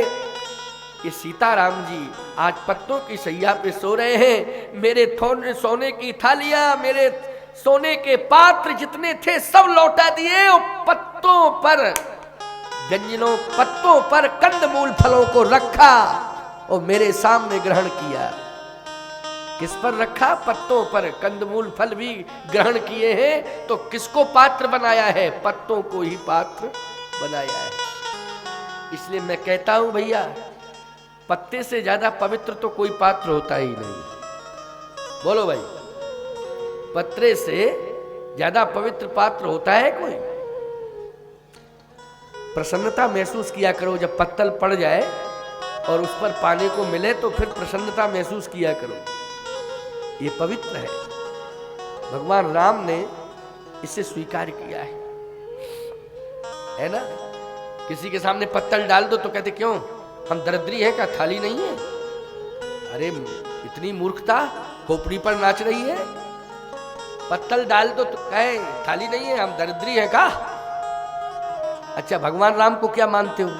ये सीताराम जी आज पत्तों की सैया पे सो रहे हैं। मेरे सोने की थालियां, मेरे सोने के पात्र जितने थे सब लौटा दिए, और पत्तों पर, व्यंजनों पत्तों पर कंदमूल फलों को रखा और मेरे सामने ग्रहण किया। किस पर रखा? पत्तों पर। कंदमूल फल भी ग्रहण किए हैं, तो किसको पात्र बनाया है? पत्तों को ही पात्र बनाया है। इसलिए मैं कहता हूं भैया, पत्ते से ज्यादा पवित्र तो कोई पात्र होता ही नहीं। बोलो भाई, पत्रे से ज्यादा पवित्र पात्र होता है कोई? प्रसन्नता महसूस किया करो, जब पत्तल पड़ जाए और उस पर पाने को मिले तो फिर प्रसन्नता महसूस किया करो। ये पवित्र है, भगवान राम ने इसे स्वीकार किया है ना। किसी के सामने पत्तल डाल दो तो कहते क्यों, हम दरिद्री है क्या, थाली नहीं है? अरे इतनी मूर्खता, खोपड़ी पर नाच रही है। पत्तल डाल दो तो कहे थाली नहीं है, हम दरिद्री है का? अच्छा, भगवान राम को क्या मानते हो?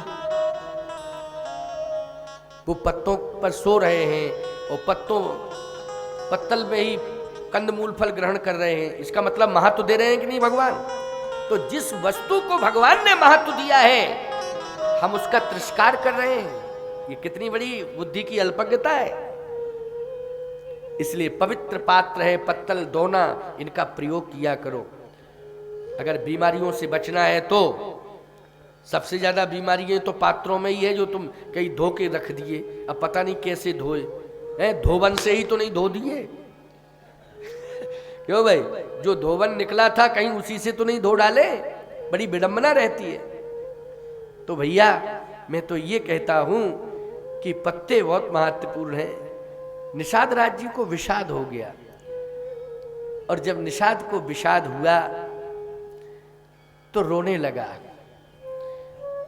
वो पत्तों पर सो रहे हैं और पत्तल में ही कंदमूल फल ग्रहण कर रहे हैं। इसका मतलब महत्व दे रहे हैं कि नहीं भगवान? तो जिस वस्तु को भगवान ने महत्व दिया है, हम उसका तिरस्कार कर रहे हैं। ये कितनी बड़ी बुद्धि की अल्पज्ञता है। इसलिए पवित्र पात्र है पत्तल दोना, इनका प्रयोग किया करो। अगर बीमारियों से बचना है तो सबसे ज्यादा बीमारियां तो पात्रों में ही है, जो तुम कहीं धो के रख दिए, अब पता नहीं कैसे धोए हैं। धोबन से ही तो नहीं धो दिए क्यों भाई? जो धोबन निकला था कहीं उसी से तो नहीं धो डाले? बड़ी विडंबना रहती है। तो भैया मैं तो ये कहता हूं कि पत्ते बहुत महत्वपूर्ण हैं। निषाद राज जी को विषाद हो गया, और जब निषाद को विषाद हुआ तो रोने लगा।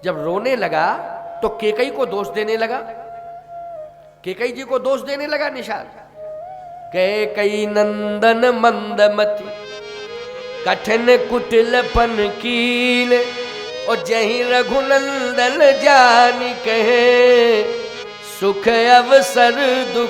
जब रोने लगा तो केकई को दोष देने लगा, केकई जी को दोष देने लगा निषाद। कैकई नंदन मंदमति कठिन कुटिलपन कीन, और जही रघुनंदन जानी कहे सुख अवसर दुख